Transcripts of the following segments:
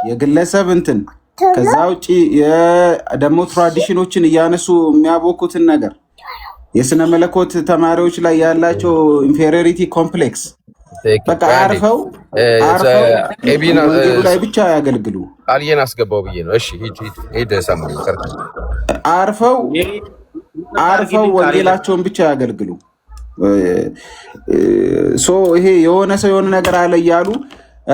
የግለሰብ እንትን ከዛ ውጪ ደግሞ ትራዲሽኖችን እያነሱ የሚያቦኩትን ነገር የስነ መለኮት ተማሪዎች ላይ ያላቸው ኢንፌሪዮሪቲ ኮምፕሌክስ በቃ አርፈው ወንጌሉ ላይ ብቻ ያገልግሉ። አልየን አስገባው ብዬ ነው። እሺ ሂድ ሰማኝ። አርፈው ወንጌላቸውን ብቻ ያገልግሉ። ይሄ የሆነ ሰው የሆነ ነገር አለ እያሉ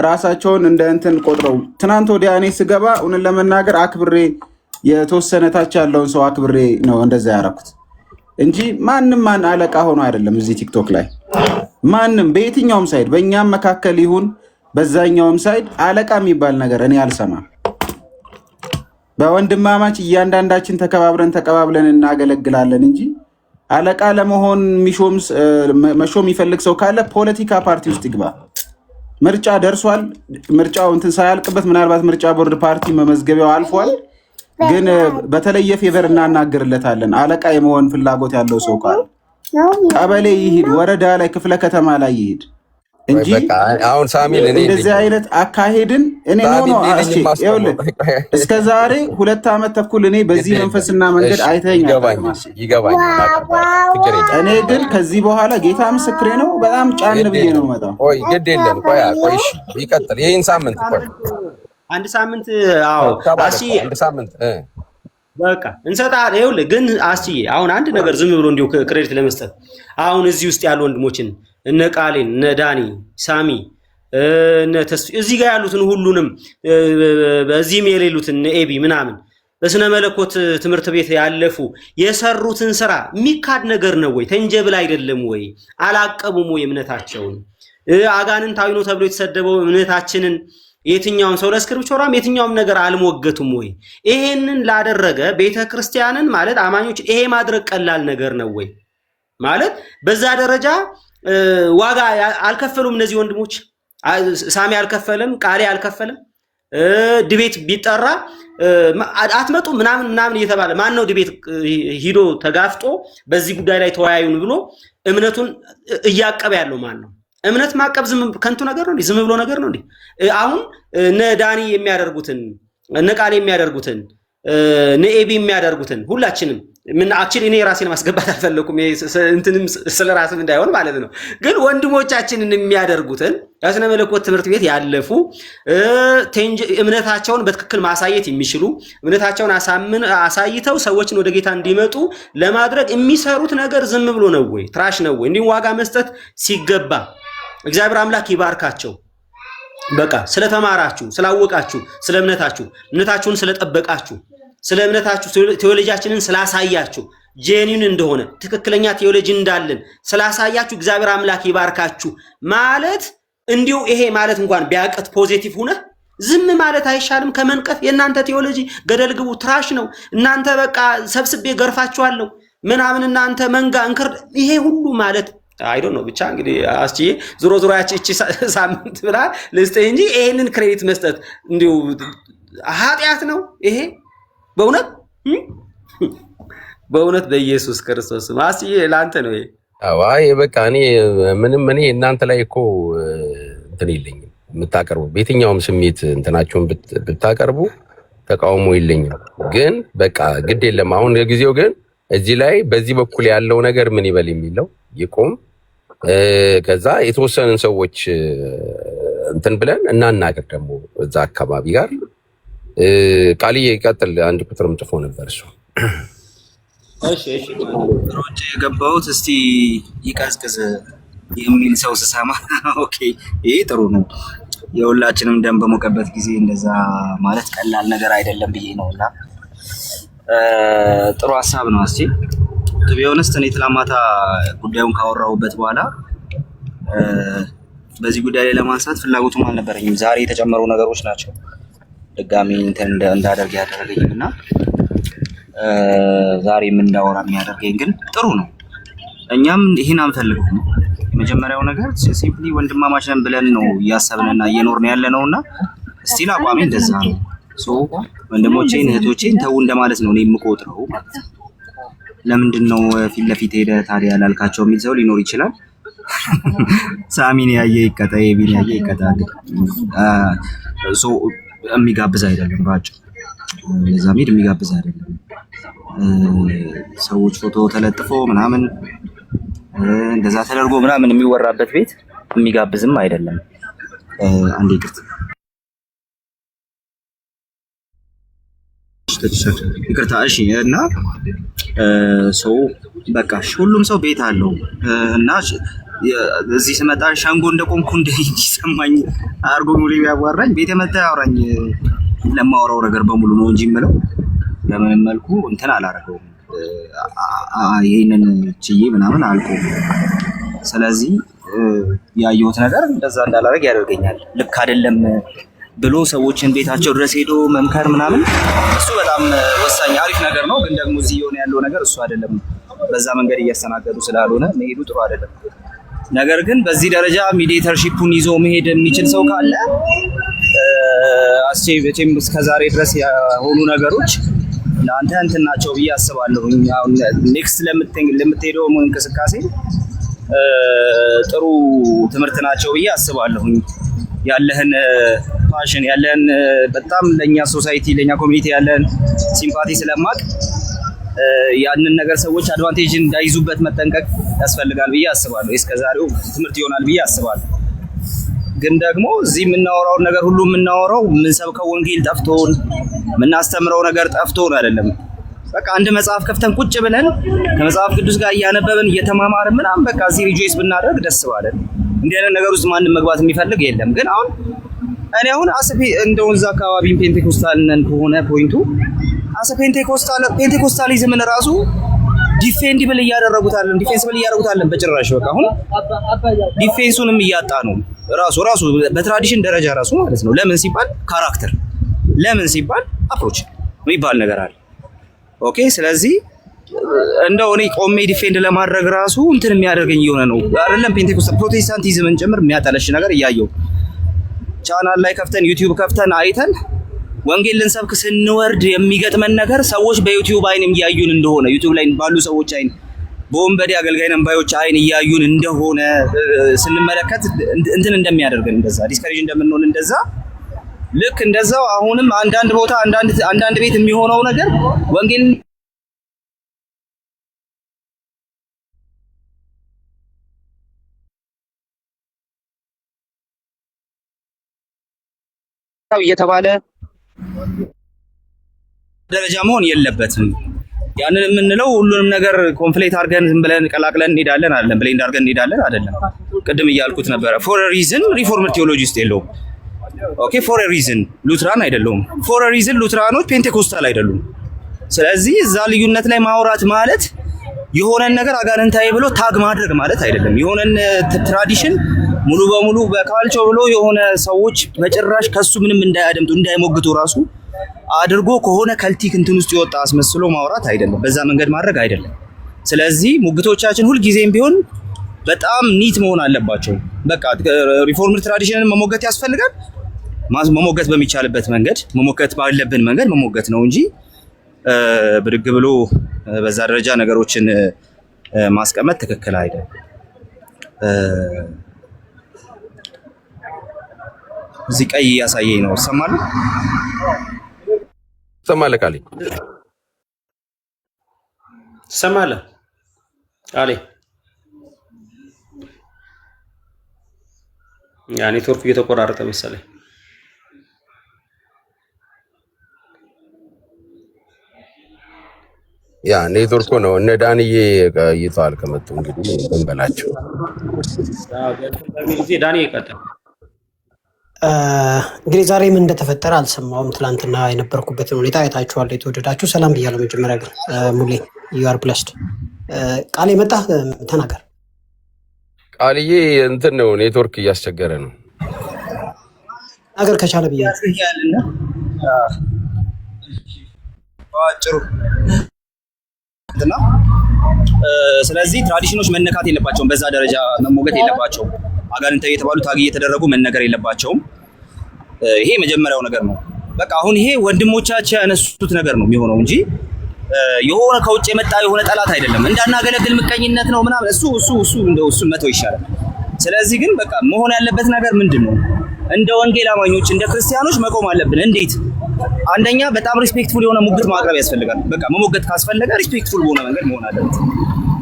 ራሳቸውን እንደ እንትን ቆጥረው ትናንት ወዲያ እኔ ስገባ እውነት ለመናገር አክብሬ የተወሰነ ታች ያለውን ሰው አክብሬ ነው እንደዛ ያደረኩት እንጂ ማንም አለቃ ሆኖ አይደለም። እዚህ ቲክቶክ ላይ ማንም በየትኛውም ሳይድ በእኛም መካከል ይሁን በዛኛውም ሳይድ አለቃ የሚባል ነገር እኔ አልሰማም። በወንድማማች እያንዳንዳችን ተቀባብለን እናገለግላለን እንጂ አለቃ ለመሆን መሾም የሚፈልግ ሰው ካለ ፖለቲካ ፓርቲ ውስጥ ይግባ። ምርጫ ደርሷል። ምርጫው እንትን ሳያልቅበት ምናልባት ምርጫ ቦርድ ፓርቲ መመዝገቢያው አልፏል። ግን በተለየ ፌቨር እናናግርለታለን። አለቃ የመሆን ፍላጎት ያለው ሰው ካለ ቀበሌ ይሂድ፣ ወረዳ ላይ ክፍለ ከተማ ላይ ይሂድ እንጂ አሁን ሳሚል እንደዚህ አይነት አካሄድን እኔ እስከ ዛሬ 2 ዓመት ተኩል እኔ በዚህ መንፈስና መንገድ አይተኛል። እኔ ግን ከዚህ በኋላ ጌታ ምስክሬ ነው በጣም ጫን ብዬ ነው መጣው። ቆይ ግድ የለም ቆይ እሺ ይቀጥል። ይሄን ሳምንት አንድ ሳምንት አንድ ሳምንት በቃ እንሰጣለን። ይኸውልህ ግን አሁን አንድ ነገር ዝም ብሎ እንዲሁ ክሬዲት ለመስጠት አሁን እዚህ ውስጥ ያሉ ወንድሞችን እነ ቃሌን እነ ዳኒ ሳሚ እነ ተስፋ እዚህ ጋር ያሉትን ሁሉንም በዚህም የሌሉትን እነ ኤቢ ምናምን በስነ መለኮት ትምህርት ቤት ያለፉ የሰሩትን ስራ የሚካድ ነገር ነው ወይ? ተንጀብል አይደለም ወይ? አላቀቡም ወይ እምነታቸውን? አጋንንታዊ ነው ተብሎ የተሰደበው እምነታችንን የትኛውም ሰው ለስክሪፕቸራም የትኛውም ነገር አልሞገቱም ወይ? ይሄንን ላደረገ ቤተክርስቲያንን ማለት አማኞች ይሄ ማድረግ ቀላል ነገር ነው ወይ? ማለት በዛ ደረጃ ዋጋ አልከፈሉም እነዚህ ወንድሞች። ሳሚ አልከፈለም፣ ቃሌ አልከፈለም። ድቤት ቢጠራ አትመጡ ምናምን እየተባለ ማን ነው ድቤት ሂዶ ተጋፍጦ በዚህ ጉዳይ ላይ ተወያዩን ብሎ እምነቱን እያቀበ ያለው ማን ነው? እምነት ማቀብ ከንቱ ነገር ነው እንዴ? ዝም ብሎ ነገር ነው እንዴ? አሁን እነ ዳኒ የሚያደርጉትን እነ ቃሌ የሚያደርጉትን እነ ኤቢ የሚያደርጉትን ሁላችንም አክቹሊ እኔ ራሴን ማስገባት አልፈለኩም እንትንም ስለራስም እንዳይሆን ማለት ነው። ግን ወንድሞቻችንን የሚያደርጉትን ያስነ መለኮት ትምህርት ቤት ያለፉ እምነታቸውን በትክክል ማሳየት የሚችሉ እምነታቸውን አሳይተው ሰዎችን ወደ ጌታ እንዲመጡ ለማድረግ የሚሰሩት ነገር ዝም ብሎ ነው ወይ? ትራሽ ነው ወይ? እንዲህ ዋጋ መስጠት ሲገባ እግዚአብሔር አምላክ ይባርካቸው። በቃ ስለተማራችሁ ስላወቃችሁ ስለ እምነታችሁን ስለጠበቃችሁ ስለ እምነታችሁ ቴዎሎጂያችንን ስላሳያችሁ ጄኒን እንደሆነ ትክክለኛ ቴዎሎጂ እንዳለን ስላሳያችሁ እግዚአብሔር አምላክ ይባርካችሁ ማለት እንዲሁ ይሄ ማለት እንኳን ቢያቀት ፖዚቲቭ ሆነ ዝም ማለት አይሻልም? ከመንቀፍ የእናንተ ቴዎሎጂ ገደል ግቡ ትራሽ ነው እናንተ በቃ ሰብስቤ ገርፋችኋለሁ ምናምን እናንተ መንጋ እንክር ይሄ ሁሉ ማለት አይ ዶንት ኖ ብቻ እንግዲህ አስቺዬ ዙሮ ያቺ ሳምንት ብላ ለስተ እንጂ ይሄንን ክሬዲት መስጠት እንዲሁ ኃጢአት ነው ይሄ በእውነት በኢየሱስ ክርስቶስ አስቺዬ ላንተ ነው ይሄ። አይ በቃ እኔ እናንተ ላይ እኮ እንትን የለኝም የምታቀርቡ በየትኛውም ስሜት እንትናችሁን ብታቀርቡ ተቃውሞ የለኝም። ግን በቃ ግድ የለም አሁን ለጊዜው ግን እዚህ ላይ በዚህ በኩል ያለው ነገር ምን ይበል የሚለው ይቆም። ከዛ የተወሰኑን ሰዎች እንትን ብለን እናናገር ደግሞ እዛ አካባቢ ጋር ቃልዬ ይቀጥል። አንድ ቁጥርም ጽፎ ነበር እሱ። እሺ ሮጭ የገባሁት እስቲ ይቀዝቅዝ የሚል ሰው ስሰማ ኦኬ ይሄ ጥሩ ነው። የሁላችንም ደም በሞቀበት ጊዜ እንደዛ ማለት ቀላል ነገር አይደለም ብዬ ነውና ጥሩ ሐሳብ ነው። እስቲ ቢሆንስ እኔ ትላማታ ጉዳዩን ካወራሁበት በኋላ በዚህ ጉዳይ ላይ ለማንሳት ፍላጎቱም አልነበረኝም። ዛሬ የተጨመሩ ነገሮች ናቸው ድጋሚ እንትን እንዳደርግ ያደረገኝና ዛሬም እንዳወራ የሚያደርገኝ ግን ጥሩ ነው። እኛም ይሄን አንፈልግም። የመጀመሪያው ነገር ሲምፕሊ ወንድማማች ነን ብለን ነው እያሰብንና እየኖርን ያለነውና ስቲል አቋሜ እንደዛ ነው። ወንድሞቼን እህቶቼን ተው እንደማለት ነው እኔ የምቆጥረው ማለት ነው። ለምንድን ነው ፊት ለፊት ሄደ ታዲያ ላልካቸው የሚል ሰው ሊኖር ይችላል። ሳሚን ያየ ይቀጣ፣ ኤቢን ያየ ይቀጣ። የሚጋብዝ አይደለም። ባጭ ለዛ ሜድ የሚጋብዝ አይደለም። ሰዎች ፎቶ ተለጥፎ ምናምን እንደዛ ተደርጎ ምናምን የሚወራበት ቤት የሚጋብዝም አይደለም። አንዴ ይቅርታ እሺ። እና ሰው በቃ ሁሉም ሰው ቤት አለው እና እዚህ ስመጣ ሻንጎ እንደቆምኩ እንዲሰማኝ አርጎ ሙሉ ያዋራኝ ቤት መጣ ያወራኝ ለማወራው ነገር በሙሉ ነው እንጂ የምለው ለምንም መልኩ እንትን አላረገውም። ይሄንን ችዬ ምናምን አልቆም። ስለዚህ ያየሁት ነገር እንደዛ እንዳላረግ ያደርገኛል። ልክ አይደለም ብሎ ሰዎችን ቤታቸው ድረስ ሄዶ መምከር ምናምን እሱ በጣም ወሳኝ አሪፍ ነገር ነው። ግን ደግሞ እዚህ የሆነ ያለው ነገር እሱ አይደለም። በዛ መንገድ እያስተናገዱ ስላልሆነ መሄዱ ጥሩ አይደለም። ነገር ግን በዚህ ደረጃ ሚዲዬተርሺፑን ይዞ መሄድ የሚችል ሰው ካለ አስቼም እስከዛሬ ድረስ የሆኑ ነገሮች ለአንተ እንትን ናቸው ብዬ አስባለሁ። አሁን ኔክስት ለምትሄደው እንቅስቃሴ ጥሩ ትምህርት ናቸው ብዬ አስባለሁ። ያለህን ፓሽን ያለህን በጣም ለኛ ሶሳይቲ ለኛ ኮሚኒቲ ያለህን ሲምፓቲ ስለማቅ ያንን ነገር ሰዎች አድቫንቴጅ እንዳይዙበት መጠንቀቅ ያስፈልጋል ብዬ አስባለሁ። እስከዛሬው ትምህርት ይሆናል ብዬ አስባለሁ። ግን ደግሞ እዚህ የምናወራው ነገር ሁሉ የምናወራው የምንሰብከው ወንጌል ጠፍቶን የምናስተምረው ነገር ጠፍቶን አይደለም። በቃ አንድ መጽሐፍ ከፍተን ቁጭ ብለን ከመጽሐፍ ቅዱስ ጋር እያነበብን እየተማማርን ምናምን በቃ እዚህ ሪጆይስ ብናደርግ ደስ ባለን። እንዲህ አይነት ነገር ውስጥ ማንም መግባት የሚፈልግ የለም። ግን አሁን እኔ አሁን አስፔ እንደው እዛ አካባቢ ፔንቴኮስታል ነን ከሆነ ፖይንቱ ፔንቴኮስታሊዝምን ራሱ ዲፌንድብል እያደረጉታለን ዲፌንስብል እያደረጉታለን በጭራሽ። በቃ አሁን ዲፌንሱንም እያጣ ነው ራሱ በትራዲሽን ደረጃ ራሱ ማለት ነው። ለምን ሲባል ካራክተር፣ ለምን ሲባል አፕሮች የሚባል ነገር አለ። ኦኬ ስለዚህ እንደው እኔ ቆሜ ዲፌንድ ለማድረግ ራሱ እንትን የሚያደርገኝ እየሆነ ነው አይደለም። ፔንቴኮስታል ፕሮቴስታንቲዝምን ጭምር የሚያጠለሽ ነገር እያየው ቻናል ላይ ከፍተን ዩቲዩብ ከፍተን አይተን ወንጌል ልንሰብክ ስንወርድ የሚገጥመን ነገር ሰዎች በዩቲዩብ አይን እያዩን እንደሆነ ዩቲዩብ ላይ ባሉ ሰዎች አይን በወንበዴ አገልጋይ ነንባዮች አይን እያዩን እንደሆነ ስንመለከት እንትን እንደሚያደርገን እንደዛ ዲስከሬጅ እንደምንሆን እንደዛ ልክ እንደዛው አሁንም አንዳንድ ቦታ አንዳንድ ቤት የሚሆነው ነገር ወንጌል እየተባለ ደረጃ መሆን የለበትም። ያንን የምንለው ሁሉንም ነገር ኮንፍሌት አድርገን ዝም ብለን ቀላቅለን እንሄዳለን አይደለም፣ ብሌንድ አድርገን እንሄዳለን አይደለም። ቅድም እያልኩት ነበረ ፎር አ ሪዝን ሪፎርምድ ቴዎሎጂስት የለውም። ኦኬ ፎር አ ሪዝን ሉትራን አይደለም፣ ፎር አ ሪዝን ሉትራኖች ፔንቴኮስታል አይደሉም። ስለዚህ እዛ ልዩነት ላይ ማውራት ማለት የሆነን ነገር አጋንንታዊ ብሎ ታግ ማድረግ ማለት አይደለም። የሆነን ትራዲሽን ሙሉ በሙሉ በካልቾ ብሎ የሆነ ሰዎች በጭራሽ ከሱ ምንም እንዳያደምጡ እንዳይሞግቱ ራሱ አድርጎ ከሆነ ከልቲክ እንትን ውስጥ የወጣ አስመስሎ ማውራት አይደለም። በዛ መንገድ ማድረግ አይደለም። ስለዚህ ሙግቶቻችን ሁልጊዜም ቢሆን በጣም ኒት መሆን አለባቸው። በቃ ሪፎርምድ ትራዲሽንን መሞገት ያስፈልጋል። መሞገት በሚቻልበት መንገድ መሞገት ባለብን መንገድ መሞገት ነው እንጂ ብድግ ብሎ በዛ ደረጃ ነገሮችን ማስቀመጥ ትክክል አይደለም። እዚህ ቀይ እያሳየኝ ነው። ትሰማለህ? ትሰማለህ? ቃሌ ትሰማለህ? ቃሌ ያ ኔትወርክ እየተቆራረጠ መሰለኝ። ያ ኔትወርኩ ነው። እነ ዳንዬ ይተዋል ከመጡ እንግዲህ እንበላቸው። ዳንዬ ይቀጥል። እንግዲህ ዛሬ ምን እንደተፈጠረ አልሰማሁም። ትላንትና የነበርኩበትን ሁኔታ አይታችኋል። የተወደዳችሁ ሰላም ብያለሁ። መጀመሪያ ግን ሙሌ ዩአር ብለስድ ቃል የመጣ ተናገር። ቃልዬ እንትን ነው ኔትወርክ እያስቸገረ ነው። ነገር ከቻለ ብዬ ስለዚህ ትራዲሽኖች መነካት የለባቸውም። በዛ ደረጃ መሞገት የለባቸውም። አጋንንታዊ የተባሉ ታግ እየተደረጉ መነገር የለባቸውም። ይሄ መጀመሪያው ነገር ነው። በቃ አሁን ይሄ ወንድሞቻቸው ያነሱት ነገር ነው የሚሆነው እንጂ የሆነ ከውጭ የመጣ የሆነ ጠላት አይደለም። እንዳናገለግል ምቀኝነት ነው ምናምን እሱ እንደው እሱ መተው ይሻላል። ስለዚህ ግን በቃ መሆን ያለበት ነገር ምንድነው? እንደ ወንጌል አማኞች እንደ ክርስቲያኖች መቆም አለብን። እንዴት? አንደኛ በጣም ሪስፔክትፉል የሆነ ሙግት ማቅረብ ያስፈልጋል። በቃ መሞገት ካስፈለገ ሪስፔክትፉል በሆነ መንገድ መሆን አለበት።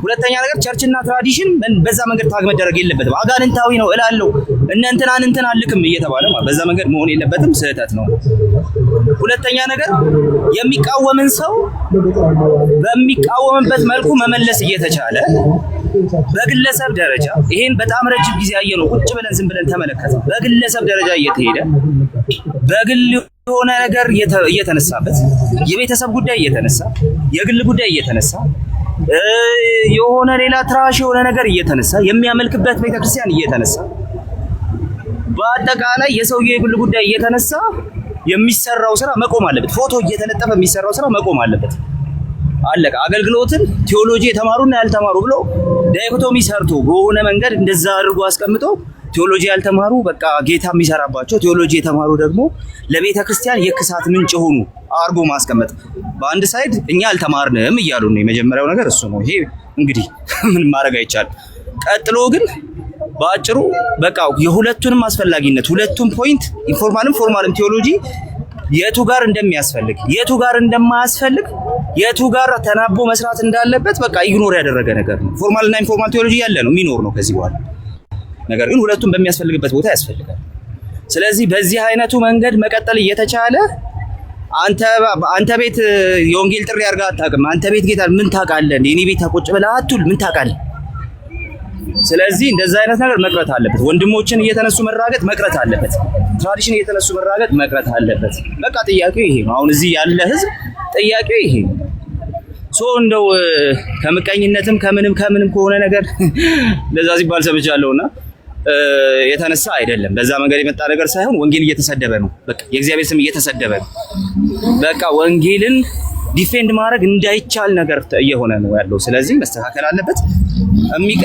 ሁለተኛ ነገር ቸርችና ትራዲሽን በዛ መንገድ ታግ መደረግ የለበትም። አጋንንታዊ ነው እላለሁ እነ እንትን አልክም እየተባለ በዛ መንገድ መሆን የለበትም። ስህተት ነው። ሁለተኛ ነገር የሚቃወምን ሰው በሚቃወምበት መልኩ መመለስ እየተቻለ በግለሰብ ደረጃ ይሄን በጣም ረጅም ጊዜ ያየነው ቁጭ ብለን ዝም ብለን ተመለከተ። በግለሰብ ደረጃ እየተሄደ በግል የሆነ ነገር እየተነሳበት የቤተሰብ ጉዳይ እየተነሳ የግል ጉዳይ እየተነሳ የሆነ ሌላ ትራሽ የሆነ ነገር እየተነሳ የሚያመልክበት ቤተክርስቲያን እየተነሳ በአጠቃላይ የሰውዬ የግል ጉዳይ እየተነሳ የሚሰራው ስራ መቆም አለበት። ፎቶ እየተለጠፈ የሚሰራው ስራ መቆም አለበት። አለቀ። አገልግሎትን ቴዎሎጂ የተማሩና ያልተማሩ ብሎ ዳይኮቶሚ ሰርቶ በሆነ መንገድ እንደዛ አድርጎ አስቀምጦ ቴዎሎጂ ያልተማሩ በቃ ጌታ የሚሰራባቸው፣ ቴዎሎጂ የተማሩ ደግሞ ለቤተ ክርስቲያን የክሳት ምንጭ ሆኑ አርጎ ማስቀመጥ። በአንድ ሳይድ እኛ አልተማርንም እያሉ ነው። የመጀመሪያው ነገር እሱ ነው። ይሄ እንግዲህ ምን ማድረግ አይቻልም። ቀጥሎ ግን በአጭሩ በቃ የሁለቱንም አስፈላጊነት ሁለቱም ፖይንት ኢንፎርማልም ፎርማልም ቴዎሎጂ የቱ ጋር እንደሚያስፈልግ የቱ ጋር እንደማያስፈልግ የቱ ጋር ተናቦ መስራት እንዳለበት በቃ ኢግኖር ያደረገ ነገር ነው። ፎርማል እና ኢንፎርማል ቴዎሎጂ ያለ ነው የሚኖር ነው ከዚህ በኋላ። ነገር ግን ሁለቱም በሚያስፈልግበት ቦታ ያስፈልጋል። ስለዚህ በዚህ አይነቱ መንገድ መቀጠል እየተቻለ አንተ ቤት የወንጌል ጥሪ አድርጋ አታውቅም። አንተ ቤት ጌታ ምን ታውቃለህ? እኔ ቤት ቁጭ ብለህ አትውል ምን ታውቃለህ? ስለዚህ እንደዛ አይነት ነገር መቅረት አለበት። ወንድሞችን እየተነሱ መራገጥ መቅረት አለበት። ትራዲሽን እየተነሱ መራገጥ መቅረት አለበት። በቃ ጥያቄው ይሄ ነው። አሁን እዚህ ያለ ህዝብ ጥያቄው ይሄ ነው። እንደው ከምቀኝነትም ከምንም ከሆነ ነገር ለዛ ሲባል ሰምቻለሁና የተነሳ አይደለም። በዛ መንገድ የመጣ ነገር ሳይሆን ወንጌል እየተሰደበ ነው። በቃ የእግዚአብሔር ስም እየተሰደበ ነው። በቃ ወንጌልን ዲፌንድ ማድረግ እንዳይቻል ነገር እየሆነ ነው ያለው። ስለዚህ መስተካከል አለበት።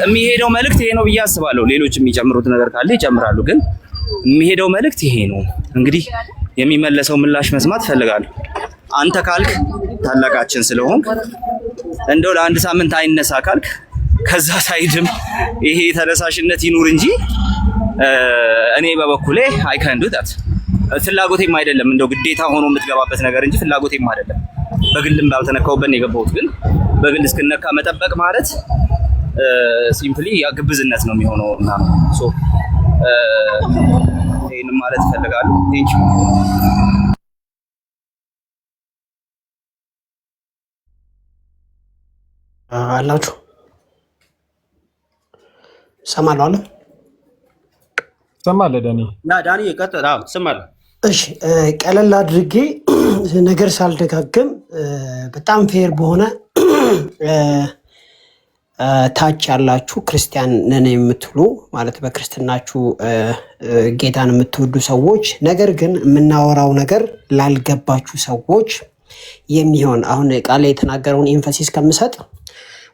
የሚሄደው መልእክት ይሄ ነው ብዬ አስባለሁ። ሌሎች የሚጨምሩት ነገር ካለ ይጨምራሉ፣ ግን የሚሄደው መልእክት ይሄ ነው። እንግዲህ የሚመለሰው ምላሽ መስማት ፈልጋለሁ። አንተ ካልክ ታላቃችን ስለሆንክ እንደው ለአንድ ሳምንት አይነሳ ካልክ ከዛ ሳይድም ይሄ ተነሳሽነት ይኑር እንጂ እኔ በበኩሌ አይ ካን ዱ ዳት። ፍላጎቴም አይደለም እንደው ግዴታ ሆኖ የምትገባበት ነገር እንጂ ፍላጎቴም አይደለም። በግልም ባልተነካውበት ነው የገባሁት። ግን በግል እስክነካ መጠበቅ ማለት ሲምፕሊ ግብዝነት ነው የሚሆነው እና ይሄን ማለት እፈልጋለሁ። ቴንክ ዩ አላችሁ ሰማለሁ አለ ሰማለህ ዳኒ ቀጥታ ሰማለህ። እሺ ቀለል አድርጌ ነገር ሳልደጋግም በጣም ፌር በሆነ ታች ያላችሁ ክርስቲያን ነን የምትሉ ማለት በክርስትናችሁ ጌታን የምትወዱ ሰዎች፣ ነገር ግን የምናወራው ነገር ላልገባችሁ ሰዎች የሚሆን አሁን ቃል የተናገረውን ኤንፈሲስ ከምሰጥ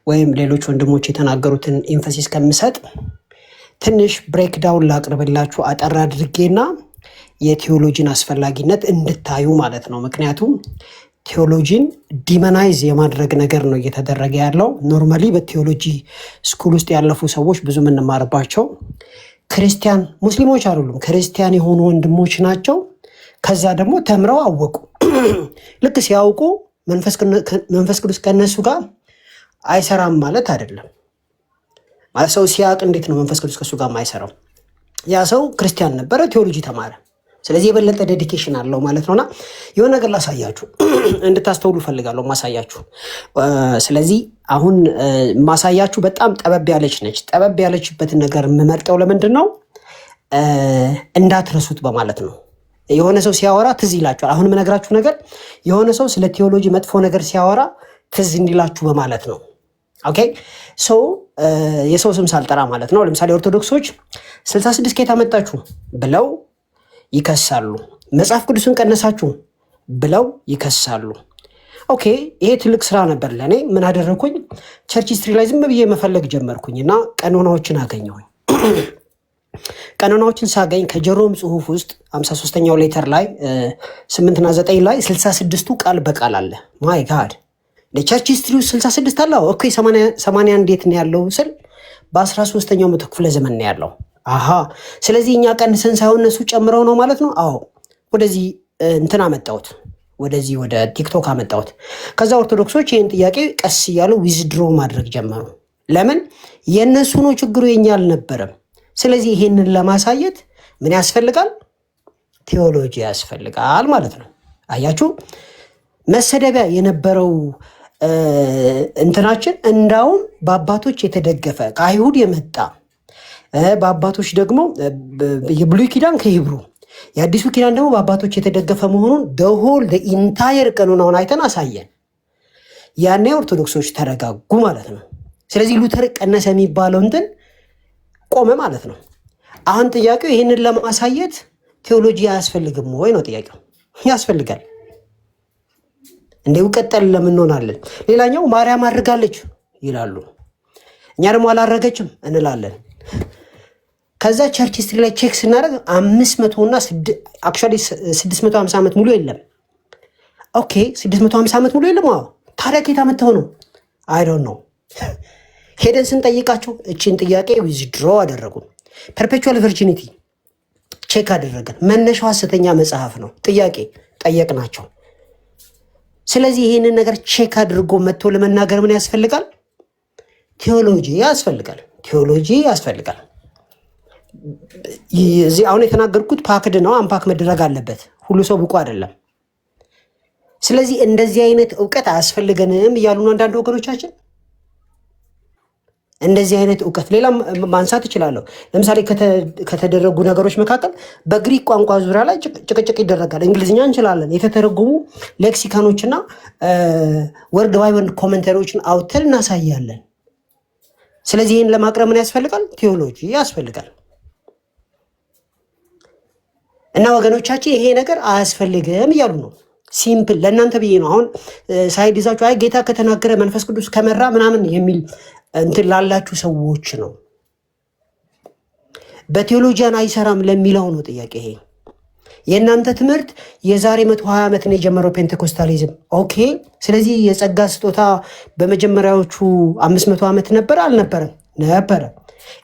ወይም ሌሎች ወንድሞች የተናገሩትን ኤንፈሲስ ከምሰጥ ትንሽ ብሬክዳውን ላቅርብላችሁ አጠር አድርጌና የቴዎሎጂን አስፈላጊነት እንድታዩ ማለት ነው። ምክንያቱም ቴዎሎጂን ዲመናይዝ የማድረግ ነገር ነው እየተደረገ ያለው። ኖርማሊ በቴዎሎጂ ስኩል ውስጥ ያለፉ ሰዎች ብዙ የምንማርባቸው ክርስቲያን ሙስሊሞች አይደሉም፣ ክርስቲያን የሆኑ ወንድሞች ናቸው። ከዛ ደግሞ ተምረው አወቁ። ልክ ሲያውቁ መንፈስ ቅዱስ ከነሱ ጋር አይሰራም ማለት አይደለም። ማለት ሰው ሲያውቅ እንዴት ነው መንፈስ ቅዱስ ከሱ ጋር የማይሰራው? ያ ሰው ክርስቲያን ነበረ፣ ቴዎሎጂ ተማረ። ስለዚህ የበለጠ ዴዲኬሽን አለው ማለት ነውና የሆነ ነገር ላሳያችሁ እንድታስተውሉ ፈልጋለሁ ማሳያችሁ። ስለዚህ አሁን ማሳያችሁ በጣም ጠበብ ያለች ነች። ጠበብ ያለችበትን ነገር የምመርጠው ለምንድን ነው? እንዳትረሱት በማለት ነው። የሆነ ሰው ሲያወራ ትዝ ይላችኋል። አሁን የምነግራችሁ ነገር የሆነ ሰው ስለ ቴዎሎጂ መጥፎ ነገር ሲያወራ ትዝ እንዲላችሁ በማለት ነው። ኦኬ ሶ የሰው ስም ሳልጠራ ማለት ነው። ለምሳሌ ኦርቶዶክሶች 66 ከየት አመጣችሁ ብለው ይከሳሉ። መጽሐፍ ቅዱስን ቀነሳችሁ ብለው ይከሳሉ። ኦኬ ይሄ ትልቅ ስራ ነበር ለኔ። ምን አደረኩኝ? ቸርች ሂስትሪ ላይ ዝም ብዬ መፈለግ ጀመርኩኝ እና ቀኖናዎችን አገኘሁኝ። ቀኖናዎችን ሳገኝ ከጀሮም ጽሁፍ ውስጥ 53ኛው ሌተር ላይ 8 እና 9 ላይ 66ቱ ቃል በቃል አለ። ማይ ጋድ ለቸርች ሂስትሪ ውስጥ 66 አለ። ኦኬ 80 እንዴት ነው ያለው ስል በ13ኛው መቶ ክፍለ ዘመን ነው ያለው። አሃ ስለዚህ እኛ ቀንሰን ሳይሆን እነሱ ጨምረው ነው ማለት ነው። አዎ ወደዚህ እንትን አመጣሁት፣ ወደዚህ ወደ ቲክቶክ አመጣሁት። ከዛ ኦርቶዶክሶች ይህን ጥያቄ ቀስ እያሉ ዊዝድሮ ማድረግ ጀመሩ። ለምን? የእነሱ ነው ችግሩ፣ የኛ አልነበረም። ስለዚህ ይሄንን ለማሳየት ምን ያስፈልጋል? ቴዎሎጂ ያስፈልጋል ማለት ነው። አያችሁ፣ መሰደቢያ የነበረው እንትናችን እንዳውም በአባቶች የተደገፈ ከአይሁድ የመጣ በአባቶች ደግሞ የብሉይ ኪዳን ከሂብሩ የአዲሱ ኪዳን ደግሞ በአባቶች የተደገፈ መሆኑን ደሆል ኢንታየር ቀኑናውን አይተን አሳየን። ያኔ ኦርቶዶክሶች ተረጋጉ ማለት ነው። ስለዚህ ሉተር ቀነሰ የሚባለው እንትን ቆመ ማለት ነው። አሁን ጥያቄው ይህንን ለማሳየት ቴዎሎጂ አያስፈልግም ወይ ነው ጥያቄው። ያስፈልጋል። እንደው ቀጠል ለምን እንሆናለን? ሌላኛው ማርያም አድርጋለች ይላሉ፣ እኛ ደግሞ አላረገችም እንላለን። ከዛ ቸርች ሂስትሪ ላይ ቼክ ስናደርግ 500 እና አክቹዋሊ 650 ዓመት ሙሉ የለም። ኦኬ 650 ዓመት ሙሉ የለም። አዎ ታዲያ ከየት አመጣው ነው? አይ ዶንት ኖ። ሄደን ስንጠይቃቸው እቺን ጥያቄ ዊዝድሮ አደረጉ። ፐርፔቹዋል ቨርጂኒቲ ቼክ አደረገን። መነሻው ሐሰተኛ መጽሐፍ ነው። ጥያቄ ጠየቅናቸው። ስለዚህ ይህንን ነገር ቼክ አድርጎ መጥቶ ለመናገር ምን ያስፈልጋል? ቴዎሎጂ ያስፈልጋል። ቴዎሎጂ ያስፈልጋል። እዚህ አሁን የተናገርኩት ፓክድ ነው፣ አንፓክ መደረግ አለበት። ሁሉ ሰው ብቁ አይደለም። ስለዚህ እንደዚህ አይነት እውቀት አያስፈልገንም እያሉ ነው አንዳንድ ወገኖቻችን። እንደዚህ አይነት እውቀት ሌላ ማንሳት እችላለሁ። ለምሳሌ ከተደረጉ ነገሮች መካከል በግሪክ ቋንቋ ዙሪያ ላይ ጭቅጭቅ ይደረጋል። እንግሊዝኛ እንችላለን። የተተረጎሙ ሌክሲካኖችና ወርድ ባይብል ኮመንተሪዎችን አውጥተን እናሳያለን። ስለዚህ ይህን ለማቅረብ ምን ያስፈልጋል? ቴዎሎጂ ያስፈልጋል። እና ወገኖቻችን ይሄ ነገር አያስፈልግም እያሉ ነው። ሲምፕል ለእናንተ ብዬ ነው። አሁን ሳይድ ይዛችሁ አይ ጌታ ከተናገረ መንፈስ ቅዱስ ከመራ ምናምን የሚል እንትን ላላችሁ ሰዎች ነው። በቴዎሎጂያን አይሰራም ለሚለው ነው ጥያቄ ይሄ። የእናንተ ትምህርት የዛሬ 120 ዓመት ነው የጀመረው ፔንቴኮስታሊዝም። ኦኬ ስለዚህ የጸጋ ስጦታ በመጀመሪያዎቹ 500 ዓመት ነበር አልነበረም? ነበረ።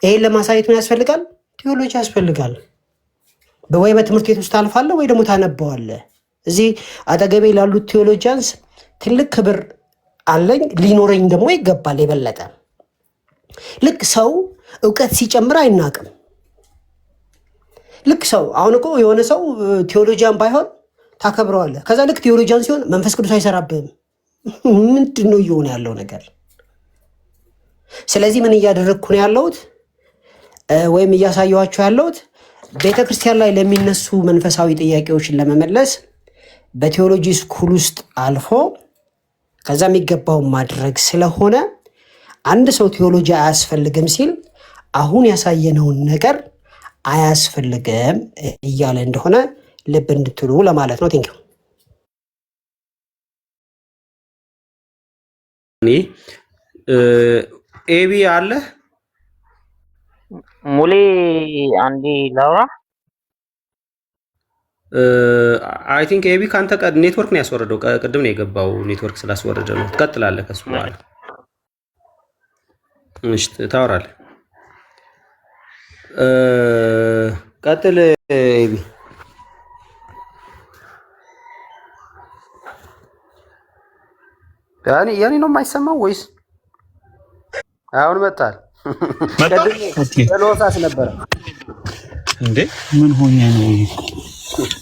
ይሄን ለማሳየት ምን ያስፈልጋል? ቴዎሎጂ ያስፈልጋል። ወይ በትምህርት ቤት ውስጥ አልፋለህ ወይ ደግሞ ታነበዋለህ። እዚህ አጠገቤ ላሉት ቴዎሎጂያንስ ትልቅ ክብር አለኝ፣ ሊኖረኝ ደግሞ ይገባል የበለጠ። ልክ ሰው እውቀት ሲጨምር አይናቅም። ልክ ሰው አሁን እኮ የሆነ ሰው ቴዎሎጂያን ባይሆን ታከብረዋለህ። ከዛ ልክ ቴዎሎጂያን ሲሆን መንፈስ ቅዱስ አይሰራብህም። ምንድን ነው እየሆነ ያለው ነገር? ስለዚህ ምን እያደረግኩ ነው ያለሁት ወይም እያሳየኋቸው ያለሁት ቤተክርስቲያን ላይ ለሚነሱ መንፈሳዊ ጥያቄዎችን ለመመለስ በቴዎሎጂ ስኩል ውስጥ አልፎ ከዛ የሚገባውን ማድረግ ስለሆነ አንድ ሰው ቴዎሎጂ አያስፈልግም ሲል አሁን ያሳየነውን ነገር አያስፈልግም እያለ እንደሆነ ልብ እንድትሉ ለማለት ነው። ቴንኪው። ኤቢ አለ ሙሌ አንዴ ላውራ። አይ ቲንክ ኤቢ ካንተ ኔትወርክ ነው ያስወረደው። ቅድም ነው የገባው፣ ኔትወርክ ስላስወረደ ነው። ትቀጥላለህ ከሱ በኋላ። እሺ ታወራለህ። ቀጥል ኤቢ። ያኔ ነው የማይሰማው ወይስ አሁን መጣል? ሎሳስ ነበረ እንዴ? ምን ሆኜ ነው?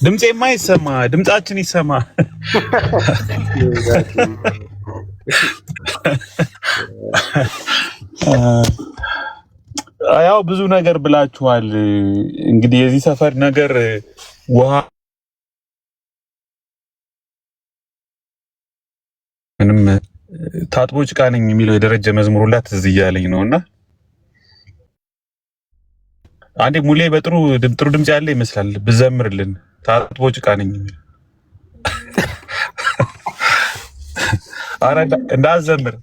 ድምጼ የማይሰማ ድምጻችን ይሰማ። ያው ብዙ ነገር ብላችኋል። እንግዲህ የዚህ ሰፈር ነገር ውሃ ምንም ታጥቦ ጭቃ ነኝ የሚለው የደረጀ መዝሙር ሁላ ትዝ እያለኝ ነውና አንዴ ሙሌ በጥሩ ድምጽ ያለ ይመስላል ብዘምርልን። ታጥቦ ጭቃ ነኝ የሚል አረ እንዳዘምር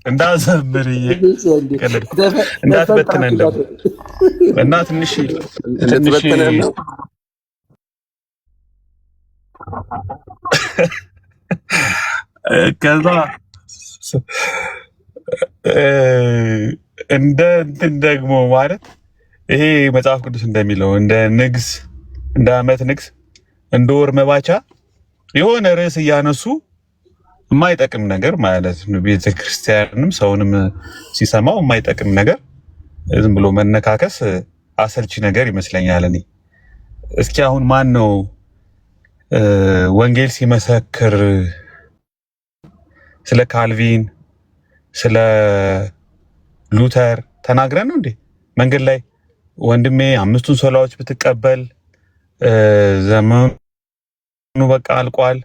እንዳትበትነን ደግሞ እና ትንሽ ከዛ እንደ እንትን ደግሞ ማለት ይሄ መጽሐፍ ቅዱስ እንደሚለው እንደ ንግስ እንደ ዓመት ንግስ እንደ ወር መባቻ የሆነ ርዕስ እያነሱ የማይጠቅም ነገር ማለት ነው። ቤተክርስቲያንም ሰውንም ሲሰማው የማይጠቅም ነገር ዝም ብሎ መነካከስ አሰልቺ ነገር ይመስለኛል። እኔ እስኪ አሁን ማን ነው ወንጌል ሲመሰክር ስለ ካልቪን ስለ ሉተር ተናግረን ነው እንዴ? መንገድ ላይ ወንድሜ 5ቱን ሶላዎች ብትቀበል ዘመኑ በቃ አልቋል፣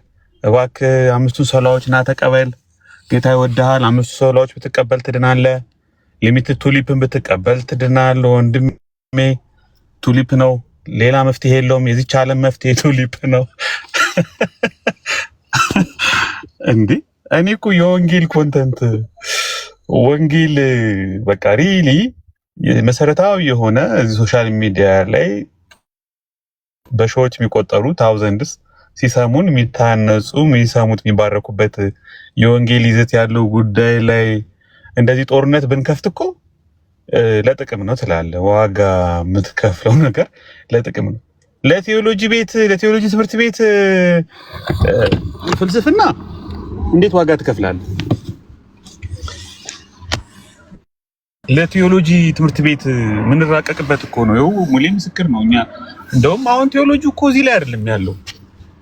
እባክህ 5ቱን ሶላዎች ና ተቀበል፣ ጌታ ይወድሃል፣ 5ቱ ሶላዎች ብትቀበል ትድናለህ፣ ሊሚትድ ቱሊፕን ብትቀበል ትድናለህ። ወንድሜ ቱሊፕ ነው፣ ሌላ መፍትሄ የለውም። የዚች ዓለም መፍትሄ ቱሊፕ ነው። እንዴ እኔ እኮ የወንጌል ኮንተንት ወንጌል በቃ ሪሊ መሰረታዊ የሆነ እዚህ ሶሻል ሚዲያ ላይ በሺዎች የሚቆጠሩ ታውዘንድስ ሲሰሙን የሚታነጹ የሚሰሙት የሚባረኩበት የወንጌል ይዘት ያለው ጉዳይ ላይ እንደዚህ ጦርነት ብንከፍት እኮ ለጥቅም ነው ትላለህ። ዋጋ የምትከፍለው ነገር ለጥቅም ነው። ለቴዎሎጂ ትምህርት ቤት ፍልስፍና እንዴት ዋጋ ትከፍላለህ? ለቴዎሎጂ ትምህርት ቤት ምንራቀቅበት እኮ ነው። ይኸው ሙሌ ምስክር ነው። እኛ እንደውም አሁን ቴዎሎጂ እኮ እዚህ ላይ አይደለም ያለው።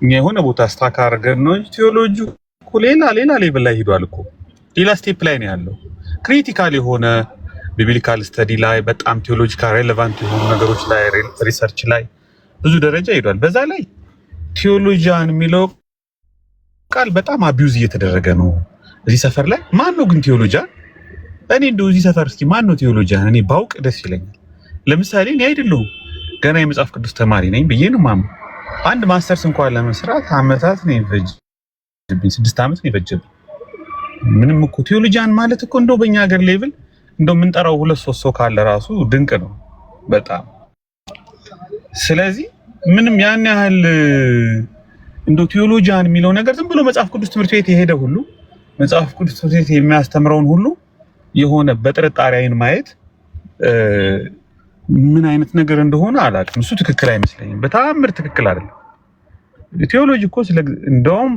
እኛ የሆነ ቦታ ስታክ አድርገን ነው እንጂ ቴዎሎጂ እኮ ሌላ ሌቭል ላይ ሄዷል እኮ። ሌላ ስቴፕ ላይ ነው ያለው። ክሪቲካል የሆነ ቢብሊካል ስተዲ ላይ በጣም ቴዎሎጂካል ሬሌቫንት የሆኑ ነገሮች ላይ ሪሰርች ላይ ብዙ ደረጃ ሄዷል። በዛ ላይ ቴዎሎጂያን የሚለው ቃል በጣም አቢዩዝ እየተደረገ ነው እዚህ ሰፈር ላይ። ማን ነው ግን ቴዎሎጂያን? እኔ እንደው እዚህ ሰፈር እስኪ ማን ነው ቴዎሎጂያን? እኔ ባውቅ ደስ ይለኛል። ለምሳሌ እኔ አይደለሁም ገና የመጽሐፍ ቅዱስ ተማሪ ነኝ ብዬ ነው ማም አንድ ማስተርስ እንኳን ለመስራት አመታት ነው የፈጀብኝ፣ 6 ዓመት ነው የፈጀብኝ። ምንም እኮ ቴዎሎጂያን ማለት እኮ እንደው በእኛ ሀገር ሌቭል እንደው የምንጠራው 2-3 ሰው ካለ ራሱ ድንቅ ነው በጣም። ስለዚህ ምንም ያን ያህል እንደው ቴዎሎጂያን የሚለው ነገር ዝም ብሎ መጽሐፍ ቅዱስ ትምህርት ቤት የሄደ ሁሉ መጽሐፍ ቅዱስ ትምህርት ቤት የሚያስተምረውን ሁሉ የሆነ በጥርጣሬ አይን ማየት ምን አይነት ነገር እንደሆነ አላውቅም። እሱ ትክክል አይመስለኝም፣ በጣም ትክክል አይደለም። ቴዎሎጂ እኮ እንደውም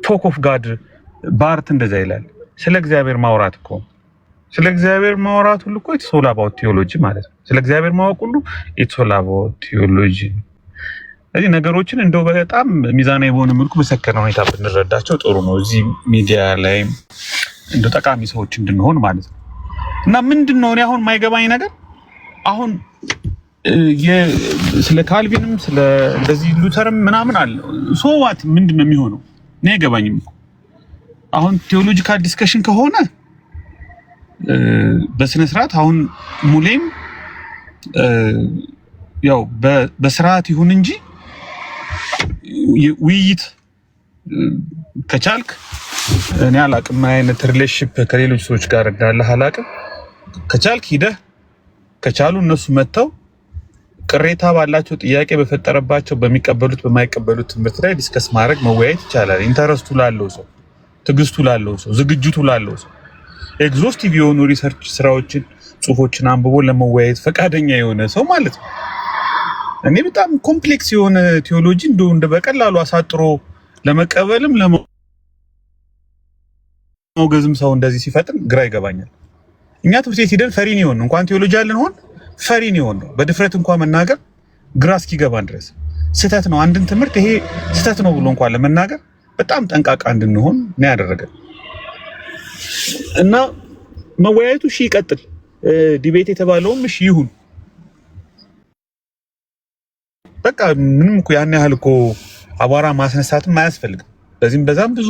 ቶክ ኦፍ ጋድ ባርት እንደዛ ይላል። ስለ እግዚአብሔር ማውራት እኮ ስለ እግዚአብሔር ማውራት ሁሉ እኮ ኢትስ ኦል አባውት ቴዎሎጂ ማለት ነው። ስለ እግዚአብሔር ማወቅ ሁሉ ኢትስ ኦል አባውት ቴዎሎጂ። ስለዚህ ነገሮችን እንደው በጣም ሚዛናዊ በሆነ መልኩ በሰከነ ሁኔታ ብንረዳቸው ጥሩ ነው። እዚህ ሚዲያ ላይ እንደው ጠቃሚ ሰዎች እንድንሆን ማለት ነው። እና ምንድነው እኔ አሁን የማይገባኝ ነገር አሁን ስለ ካልቪንም ስለ እንደዚህ ሉተርም ምናምን አለ ሶዋት ምንድነው የሚሆነው? እኔ አይገባኝም። አሁን ቴዎሎጂካል ዲስከሽን ከሆነ በስነ ስርዓት አሁን ሙሌም ያው በስርዓት ይሁን እንጂ ውይይት ከቻልክ እኔ አላቅም ምን አይነት ሪሌሽንሺፕ ከሌሎች ሰዎች ጋር እንዳለህ አላቅም። ከቻልክ ሂደህ ከቻሉ እነሱ መጥተው ቅሬታ ባላቸው ጥያቄ በፈጠረባቸው በሚቀበሉት በማይቀበሉት ትምህርት ላይ ዲስከስ ማድረግ መወያየት ይቻላል። ኢንተረስቱ ላለው ሰው፣ ትግስቱ ላለው ሰው፣ ዝግጅቱ ላለው ሰው ኤግዞስቲቭ የሆኑ ሪሰርች ስራዎችን ጽሁፎችን አንብቦ ለመወያየት ፈቃደኛ የሆነ ሰው ማለት ነው። እኔ በጣም ኮምፕሌክስ የሆነ ቴዎሎጂ እንደ በቀላሉ አሳጥሮ ለመቀበልም ለመውገዝም ሰው እንደዚህ ሲፈጥን ግራ ይገባኛል። እኛ ትምህርት ቤት ሄደን ፈሪን ይሆን እንኳን ቴዎሎጂ ያለን ሆን ፈሪን ይሆን ነው በድፍረት እንኳን መናገር ግራ እስኪገባን ድረስ ስህተት ነው። አንድን ትምህርት ይሄ ስህተት ነው ብሎ እንኳን ለመናገር በጣም ጠንቃቃ እንድንሆን ነው ያደረገን። እና መወያየቱ እሺ ይቀጥል፣ ዲቤት የተባለውም እሺ ይሁን። በቃ ምንም እኮ ያን ያህል እኮ አቧራ ማስነሳትም አያስፈልግም። በዚህም በዛም ብዙ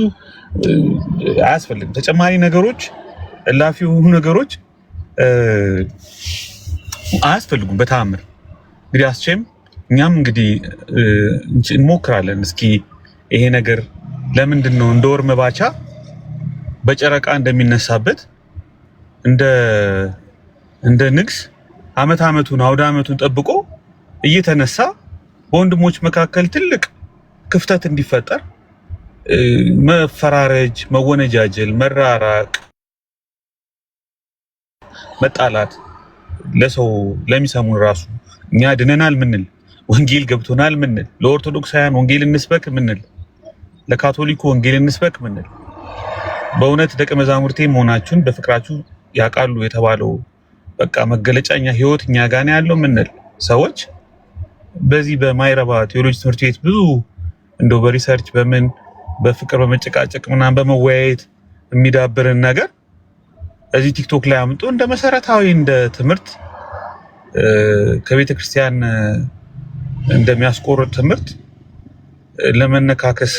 አያስፈልግም። ተጨማሪ ነገሮች እላፊ የሆኑ ነገሮች አያስፈልጉም በተአምር። እንግዲህ አስቼም እኛም እንግዲህ እንሞክራለን። እስኪ ይሄ ነገር ለምንድን ነው እንደ ወር መባቻ በጨረቃ እንደሚነሳበት እንደ ንግስ አመቱን አውደ አመቱን ጠብቆ እየተነሳ በወንድሞች መካከል ትልቅ ክፍተት እንዲፈጠር መፈራረጅ፣ መወነጃጀል፣ መራራቅ፣ መጣላት ለሰው ለሚሰሙን ራሱ እኛ ድነናል ምንል ወንጌል ገብቶናል ምንል ለኦርቶዶክሳውያን ወንጌል እንስበክ ምንል ለካቶሊኩ ወንጌል እንስበክ ምንል በእውነት ደቀ መዛሙርቴ መሆናችሁን በፍቅራችሁ ያውቃሉ የተባለው በቃ መገለጫኛ ህይወት እኛ ጋር ነው ያለው ምንል ሰዎች በዚህ በማይረባ ቴዎሎጂ ትምህርት ቤት ብዙ እንደው በሪሰርች በምን በፍቅር በመጨቃጨቅ ምናምን በመወያየት የሚዳብርን ነገር እዚህ ቲክቶክ ላይ አምጦ እንደ መሰረታዊ እንደ ትምህርት ከቤተ ክርስቲያን እንደሚያስቆርጥ ትምህርት ለመነካከስ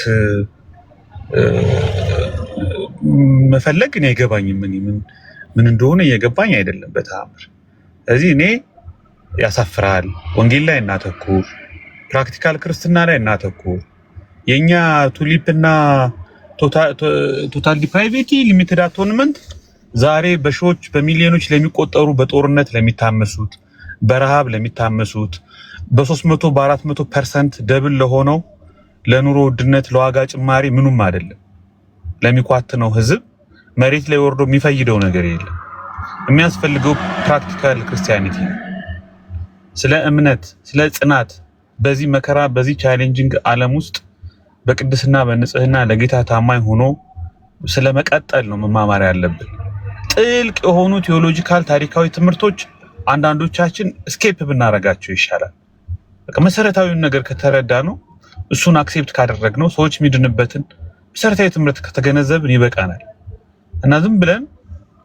መፈለግ እኔ አይገባኝም። ምን እንደሆነ እየገባኝ አይደለም በተአምር። ስለዚህ እኔ ያሳፍራል። ወንጌል ላይ እናተኩር፣ ፕራክቲካል ክርስትና ላይ እናተኩር። የኛ ቱሊፕና ቶታል ዲፕራይቬቲ ሊሚትድ አቶንመንት ዛሬ በሺዎች በሚሊዮኖች ለሚቆጠሩ በጦርነት ለሚታመሱት በረሃብ ለሚታመሱት በ300 በ400% ደብል ለሆነው ለኑሮ ውድነት ለዋጋ ጭማሪ ምኑም አይደለም። ለሚኳትነው ህዝብ መሬት ላይ ወርዶ የሚፈይደው ነገር የለም። የሚያስፈልገው ፕራክቲካል ክርስቲያኒቲ ነው። ስለ እምነት ስለ ጽናት በዚህ መከራ በዚህ ቻሌንጂንግ ዓለም ውስጥ በቅድስና በንጽህና ለጌታ ታማኝ ሆኖ ስለመቀጠል ነው መማማር ያለብን። ጥልቅ የሆኑ ቴዎሎጂካል ታሪካዊ ትምህርቶች አንዳንዶቻችን ስኬፕ ብናረጋቸው ይሻላል። በቃ መሰረታዊውን ነገር ከተረዳ ነው እሱን አክሴፕት ካደረግነው ሰዎች የሚድንበትን መሰረታዊ ትምህርት ከተገነዘብን ይበቃናል። እና ዝም ብለን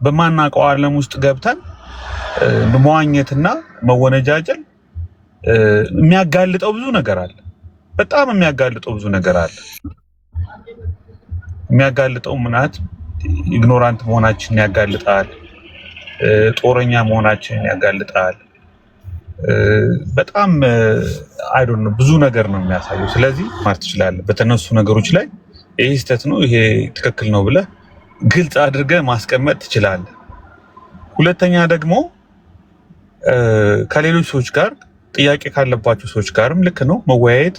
በማናውቀው ዓለም ውስጥ ገብተን መዋኘትና መወነጃጀል የሚያጋልጠው ብዙ ነገር አለ። በጣም የሚያጋልጠው ብዙ ነገር አለ። የሚያጋልጠው ምናት ኢግኖራንት መሆናችንን ያጋልጣል። ጦረኛ መሆናችንን ያጋልጣል። በጣም አይ ዶንት ኖ ብዙ ነገር ነው የሚያሳየው። ስለዚህ ማለት ትችላለህ በተነሱ ነገሮች ላይ ይሄ ስህተት ነው ይሄ ትክክል ነው ብለህ ግልጽ አድርገህ ማስቀመጥ ትችላለህ። ሁለተኛ ደግሞ ከሌሎች ሰዎች ጋር ጥያቄ ካለባቸው ሰዎች ጋርም ልክ ነው መወያየት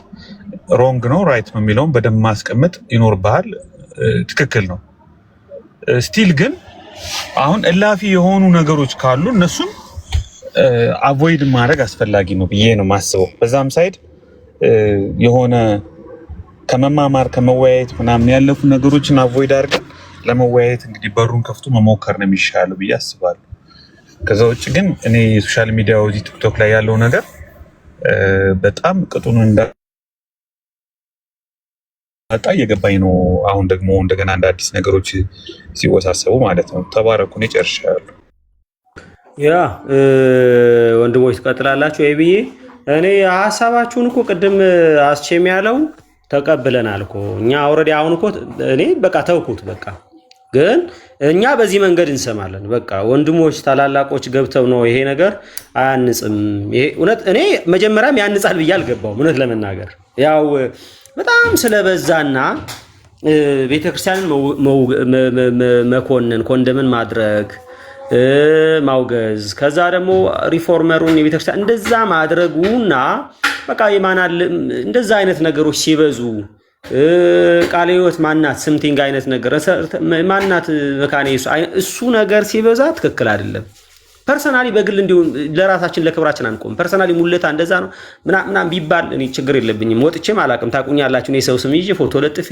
ሮንግ ነው ራይት ነው የሚለውን በደንብ ማስቀመጥ ይኖርብሃል። ትክክል ነው። ስቲል ግን አሁን እላፊ የሆኑ ነገሮች ካሉ እነሱን አቮይድ ማድረግ አስፈላጊ ነው ብዬ ነው ማስበው። በዛም ሳይድ የሆነ ከመማማር ከመወያየት ምናምን ያለፉ ነገሮችን አቮይድ አድርገን ለመወያየት እንግዲህ በሩን ከፍቶ መሞከር ነው የሚሻለው ብዬ አስባለሁ። ከዛ ውጭ ግን እኔ ሶሻል ሚዲያው እዚህ ቲክቶክ ላይ ያለው ነገር በጣም ቅጡን እንዳጣ እየገባኝ ነው። አሁን ደግሞ እንደገና እንደ አዲስ ነገሮች ሲወሳሰቡ ማለት ነው። ተባረኩ። እኔ ጨርሻለሁ። ያ ወንድሞች ትቀጥላላችሁ ወይ ብዬ እኔ ሀሳባችሁን እኮ ቅድም አስቼም ያለው ተቀብለናል እኮ እኛ ኦልሬዲ አሁን እኮ እኔ በቃ ተውኩት በቃ። ግን እኛ በዚህ መንገድ እንሰማለን። በቃ ወንድሞች ታላላቆች ገብተው ነው ይሄ ነገር አያንጽም። ይሄ እውነት እኔ መጀመሪያም ያንጻል ብዬ አልገባውም እውነት ለመናገር ያው በጣም ስለበዛና ቤተክርስቲያንን መኮንን ኮንደምን ማድረግ ማውገዝ ከዛ ደግሞ ሪፎርመሩን የቤተክርስቲያን እንደዛ ማድረጉና በቃ የማናል እንደዛ አይነት ነገሮች ሲበዙ ቃለ ሕይወት ማናት ስምቲንግ አይነት ነገር ማናት መካነ ኢየሱስ እሱ ነገር ሲበዛ ትክክል አይደለም። ፐርሰናሊ በግል እንዲሁ ለራሳችን ለክብራችን አንቆም። ፐርሰናሊ ሙለታ እንደዛ ነው ምናምን ቢባል እኔ ችግር የለብኝም። ወጥቼም አላቅም ታቁኛላችሁ። እኔ ሰው ስም ይዤ ፎቶ ለጥፌ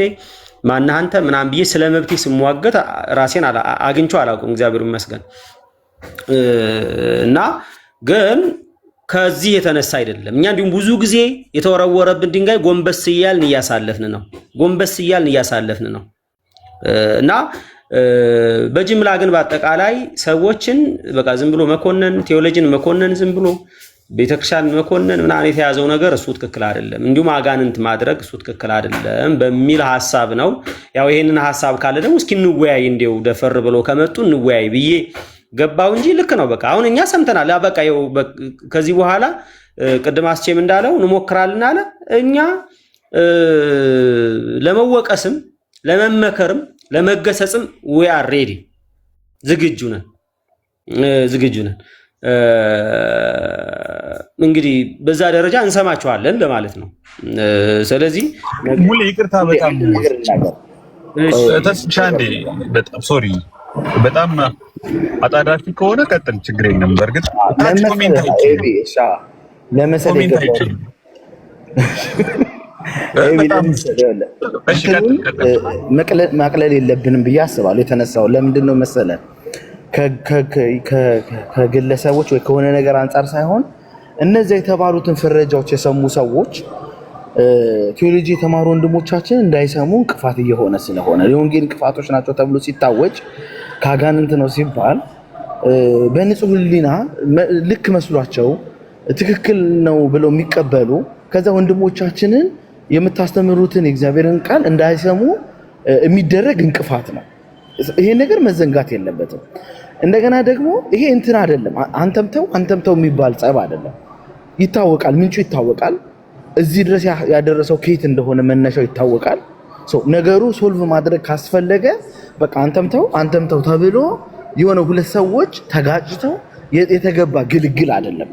ማነህ አንተ ምናምን ብዬ ስለመብቴ ስሟገት ራሴን አግኝቼው አላውቅም እግዚአብሔር ይመስገን። እና ግን ከዚህ የተነሳ አይደለም እኛ እንዲሁም ብዙ ጊዜ የተወረወረብን ድንጋይ ጎንበስ እያልን እያሳለፍን ነው እና በጅምላ ግን በአጠቃላይ ሰዎችን በቃ ዝም ብሎ መኮነን ቴዎሎጂን መኮነን ዝም ብሎ ቤተክርስቲያን መኮነን ምናምን የተያዘው ነገር እሱ ትክክል አይደለም። እንዲሁም አጋንንት ማድረግ እሱ ትክክል አይደለም በሚል ሐሳብ ነው። ያው ይሄንን ሐሳብ ካለ ደግሞ እስኪ እንወያይ እንደው ደፈር ብሎ ከመጡ እንወያይ ብዬ ገባው እንጂ ልክ ነው። በቃ አሁን እኛ ሰምተናል። በቃ ይኸው ከዚህ በኋላ ቅድም አስቼም እንዳለው እንሞክራለን አለ። እኛ ለመወቀስም ለመመከርም ለመገሰጽም we are ready ዝግጁ ነን። እንግዲህ በዛ ደረጃ እንሰማቸዋለን ለማለት ነው። ስለዚህ ሙሉ ይቅርታ በጣም ተስቻንዴ በጣም ሶሪ በጣም አጣዳፊ ከሆነ ቀጥል፣ ችግር የለም። በእርግጥ ታች ኮሜንት ለመሰለኝ ማቅለል የለብንም ብዬ አስባለሁ። የተነሳው ለምንድን ነው መሰለ ከግለሰቦች ወይ ከሆነ ነገር አንጻር ሳይሆን እነዚያ የተባሉትን ፍረጃዎች የሰሙ ሰዎች ቴዎሎጂ የተማሩ ወንድሞቻችን እንዳይሰሙ እንቅፋት እየሆነ ስለሆነ የወንጌል እንቅፋቶች ናቸው ተብሎ ሲታወጅ ካጋንንት ነው ሲባል በንጹህ ሕሊና ልክ መስሏቸው ትክክል ነው ብለው የሚቀበሉ ከዛ ወንድሞቻችንን የምታስተምሩትን የእግዚአብሔርን ቃል እንዳይሰሙ የሚደረግ እንቅፋት ነው። ይሄ ነገር መዘንጋት የለበትም። እንደገና ደግሞ ይሄ እንትን አይደለም፣ አንተምተው የሚባል ጸብ አይደለም። ይታወቃል፣ ምንጩ ይታወቃል። እዚህ ድረስ ያደረሰው ከየት እንደሆነ መነሻው ይታወቃል። ነገሩ ሶልቭ ማድረግ ካስፈለገ በቃ አንተምተው ተብሎ የሆነ ሁለት ሰዎች ተጋጭተው የተገባ ግልግል አይደለም።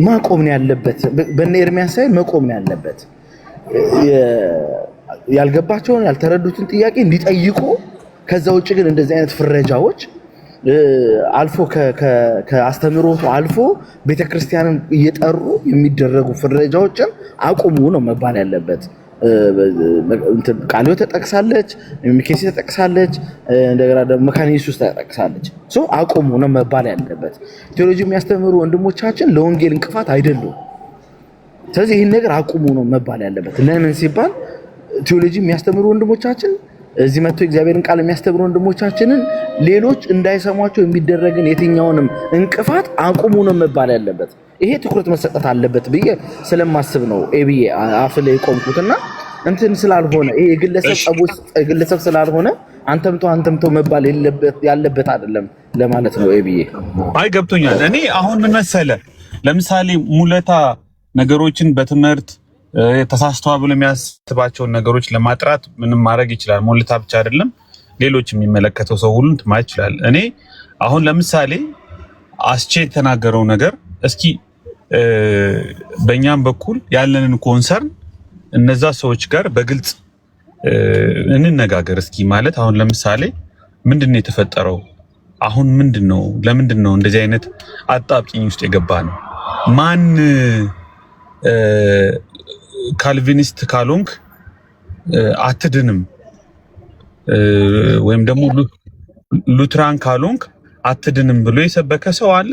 ማቆም ነው ያለበት። በእነ ኤርሚያስ ሳይሆን መቆም ነው ያለበት። ያልገባቸውን ያልተረዱትን ጥያቄ እንዲጠይቁ። ከዛ ውጭ ግን እንደዚህ አይነት ፍረጃዎች አልፎ ከአስተምሮቱ አልፎ ቤተክርስቲያንን እየጠሩ የሚደረጉ ፍረጃዎችን አቁሙ ነው መባል ያለበት። ቃልዮ ተጠቅሳለች፣ ሚኬሲ ተጠቅሳለች፣ እንደገና ደግሞ መካነ ኢየሱስ ተጠቅሳለች። አቁሙ ነው መባል ያለበት። ቴዎሎጂ የሚያስተምሩ ወንድሞቻችን ለወንጌል እንቅፋት አይደሉም። ስለዚህ ይህን ነገር አቁሙ ነው መባል ያለበት። ለምን ሲባል ቴዎሎጂ የሚያስተምሩ ወንድሞቻችን እዚህ መጥቶ እግዚአብሔርን ቃል የሚያስተምሩ ወንድሞቻችንን ሌሎች እንዳይሰሟቸው የሚደረግን የትኛውንም እንቅፋት አቁሙ ነው መባል ያለበት። ይሄ ትኩረት መሰጠት አለበት ብዬ ስለማስብ ነው ኤቢዬ አፍ ላይ ቆምኩትና እንትን ስላልሆነ ይሄ የግለሰብ ስላልሆነ አንተምተው መባል ያለበት አይደለም ለማለት ነው ኤቢዬ። አይ ገብቶኛል። እኔ አሁን ምን መሰለ ለምሳሌ ሙለታ ነገሮችን በትምህርት ተሳስተዋ ብሎ የሚያስባቸውን ነገሮች ለማጥራት ምንም ማድረግ ይችላል። ሙለታ ብቻ አይደለም ሌሎች የሚመለከተው ሰው ሁሉ ማለት ይችላል። እኔ አሁን ለምሳሌ አስቼ የተናገረው ነገር እስኪ በእኛም በኩል ያለንን ኮንሰርን እነዛ ሰዎች ጋር በግልጽ እንነጋገር እስኪ። ማለት አሁን ለምሳሌ ምንድነው የተፈጠረው? አሁን ምንድነው ለምንድነው እንደዚህ አይነት አጣብቂኝ ውስጥ የገባ ነው? ማን ካልቪኒስት ካልሆንክ አትድንም ወይም ደግሞ ሉትራን ካልሆንክ አትድንም ብሎ የሰበከ ሰው አለ?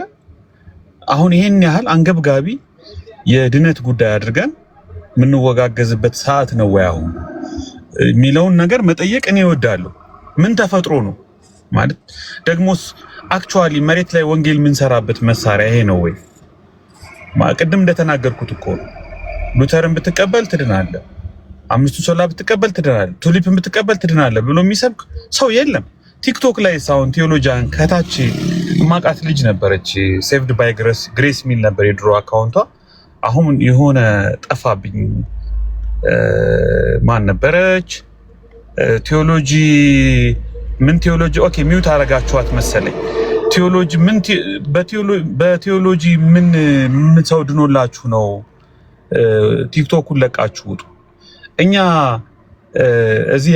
አሁን ይሄን ያህል አንገብጋቢ የድነት ጉዳይ አድርገን የምንወጋገዝበት ሰዓት ነው ወይ አሁን የሚለውን ነገር መጠየቅ እኔ እወዳለሁ። ምን ተፈጥሮ ነው ማለት ደግሞስ አክቹአሊ መሬት ላይ ወንጌል የምንሰራበት መሳሪያ ይሄ ነው ወይ? ቅድም እንደተናገርኩት እኮ ሉተርን ብትቀበል ትድናለህ፣ አምስቱ ሶላ ብትቀበል ትድናለህ፣ ቱሊፕን ብትቀበል ትድናለህ ብሎ የሚሰብክ ሰው የለም። ቲክቶክ ላይ ሳውን ቴዎሎጂያን ከታች ማቃት ልጅ ነበረች፣ ሴቭድ ባይ ግሬስ ሚል ነበር የድሮ አካውንቷ። አሁን የሆነ ጠፋብኝ። ማን ነበረች? ቴዎሎጂ ኦኬ ሚውት አረጋችኋት መሰለኝ። ቴዎሎጂ በቴዎሎጂ ምን ሰው ድኖላችሁ ነው ቲክቶኩን ለቃችሁ ውጡ። እኛ እዚህ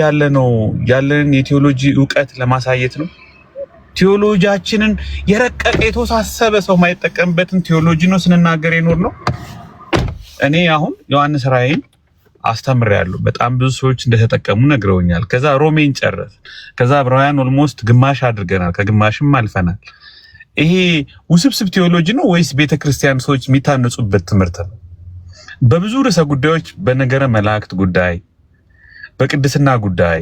ያለንን የቴዎሎጂ ዕውቀት ለማሳየት ነው። ቴዎሎጂያችንን የረቀቀ የተወሳሰበ ሰው ማይጠቀምበትን ቴዎሎጂ ነው ስንናገር የኖር ነው። እኔ አሁን ዮሐንስ ራእይን አስተምሬያለሁ። በጣም ብዙ ሰዎች እንደተጠቀሙ ነግረውኛል። ከዛ ሮሜን ጨረስ፣ ከዛ ዕብራውያን ኦልሞስት ግማሽ አድርገናል፣ ከግማሽም አልፈናል። ይሄ ውስብስብ ቴዎሎጂ ነው ወይስ ቤተክርስቲያን ሰዎች የሚታነጹበት ትምህርት ነው? በብዙ ርዕሰ ጉዳዮች በነገረ መላእክት ጉዳይ፣ በቅድስና ጉዳይ፣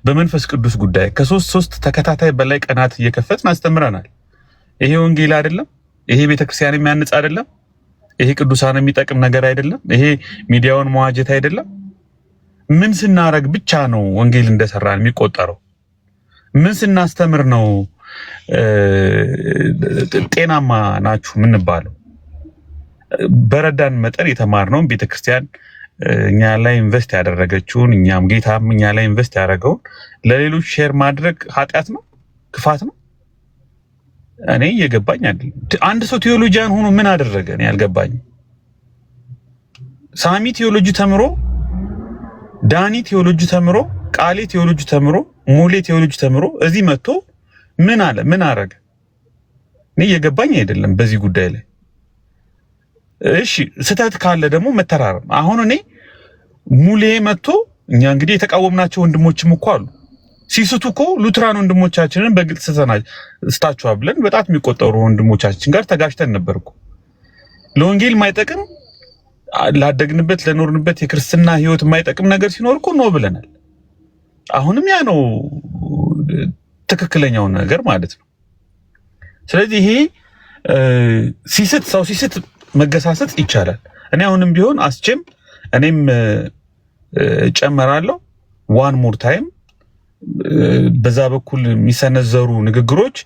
በመንፈስ ቅዱስ ጉዳይ ከሶስት ተከታታይ በላይ ቀናት እየከፈትን አስተምረናል። ይሄ ወንጌል አይደለም? ይሄ ቤተክርስቲያን የሚያንጽ አይደለም? ይሄ ቅዱሳን የሚጠቅም ነገር አይደለም? ይሄ ሚዲያውን መዋጀት አይደለም? ምን ስናረግ ብቻ ነው ወንጌል እንደሰራን የሚቆጠረው? ምን ስናስተምር ነው ጤናማ ናችሁ የምንባለው? በረዳን መጠን የተማርነውን ቤተክርስቲያን እኛ ላይ ኢንቨስት ያደረገችውን እኛም ጌታም እኛ ላይ ኢንቨስት ያደረገውን ለሌሎች ሼር ማድረግ ኃጢአት ነው? ክፋት ነው? እኔ እየገባኝ አይደለም። አንድ ሰው ቴዎሎጂያን ሆኖ ምን አደረገ? እኔ አልገባኝም። ሳሚ ቴዎሎጂ ተምሮ፣ ዳኒ ቴዎሎጂ ተምሮ፣ ቃሌ ቴዎሎጂ ተምሮ፣ ሙሌ ቴዎሎጂ ተምሮ እዚህ መጥቶ ምን አለ? ምን አረገ? እኔ እየገባኝ አይደለም በዚህ ጉዳይ ላይ። እሺ ስህተት ካለ ደግሞ መተራረም። አሁን እኔ ሙሌ መጥቶ እኛ እንግዲህ የተቃወምናቸው ወንድሞችም እኮ አሉ። ሲስቱ እኮ ሉትራን ወንድሞቻችንን በግልጽ ስታችኋል ብለን በጣት የሚቆጠሩ ወንድሞቻችን ጋር ተጋጭተን ነበርኩ። ለወንጌል የማይጠቅም ላደግንበት ለኖርንበት የክርስትና ህይወት የማይጠቅም ነገር ሲኖር እኮ ነው ብለናል። አሁንም ያ ነው ትክክለኛው ነገር ማለት ነው። ስለዚህ ይሄ ሰው ሲስት መገሳሰት ይቻላል። እኔ አሁንም ቢሆን አስቼም እኔም ጨመራለሁ ዋን ሞር ታይም በዛ በኩል የሚሰነዘሩ ንግግሮች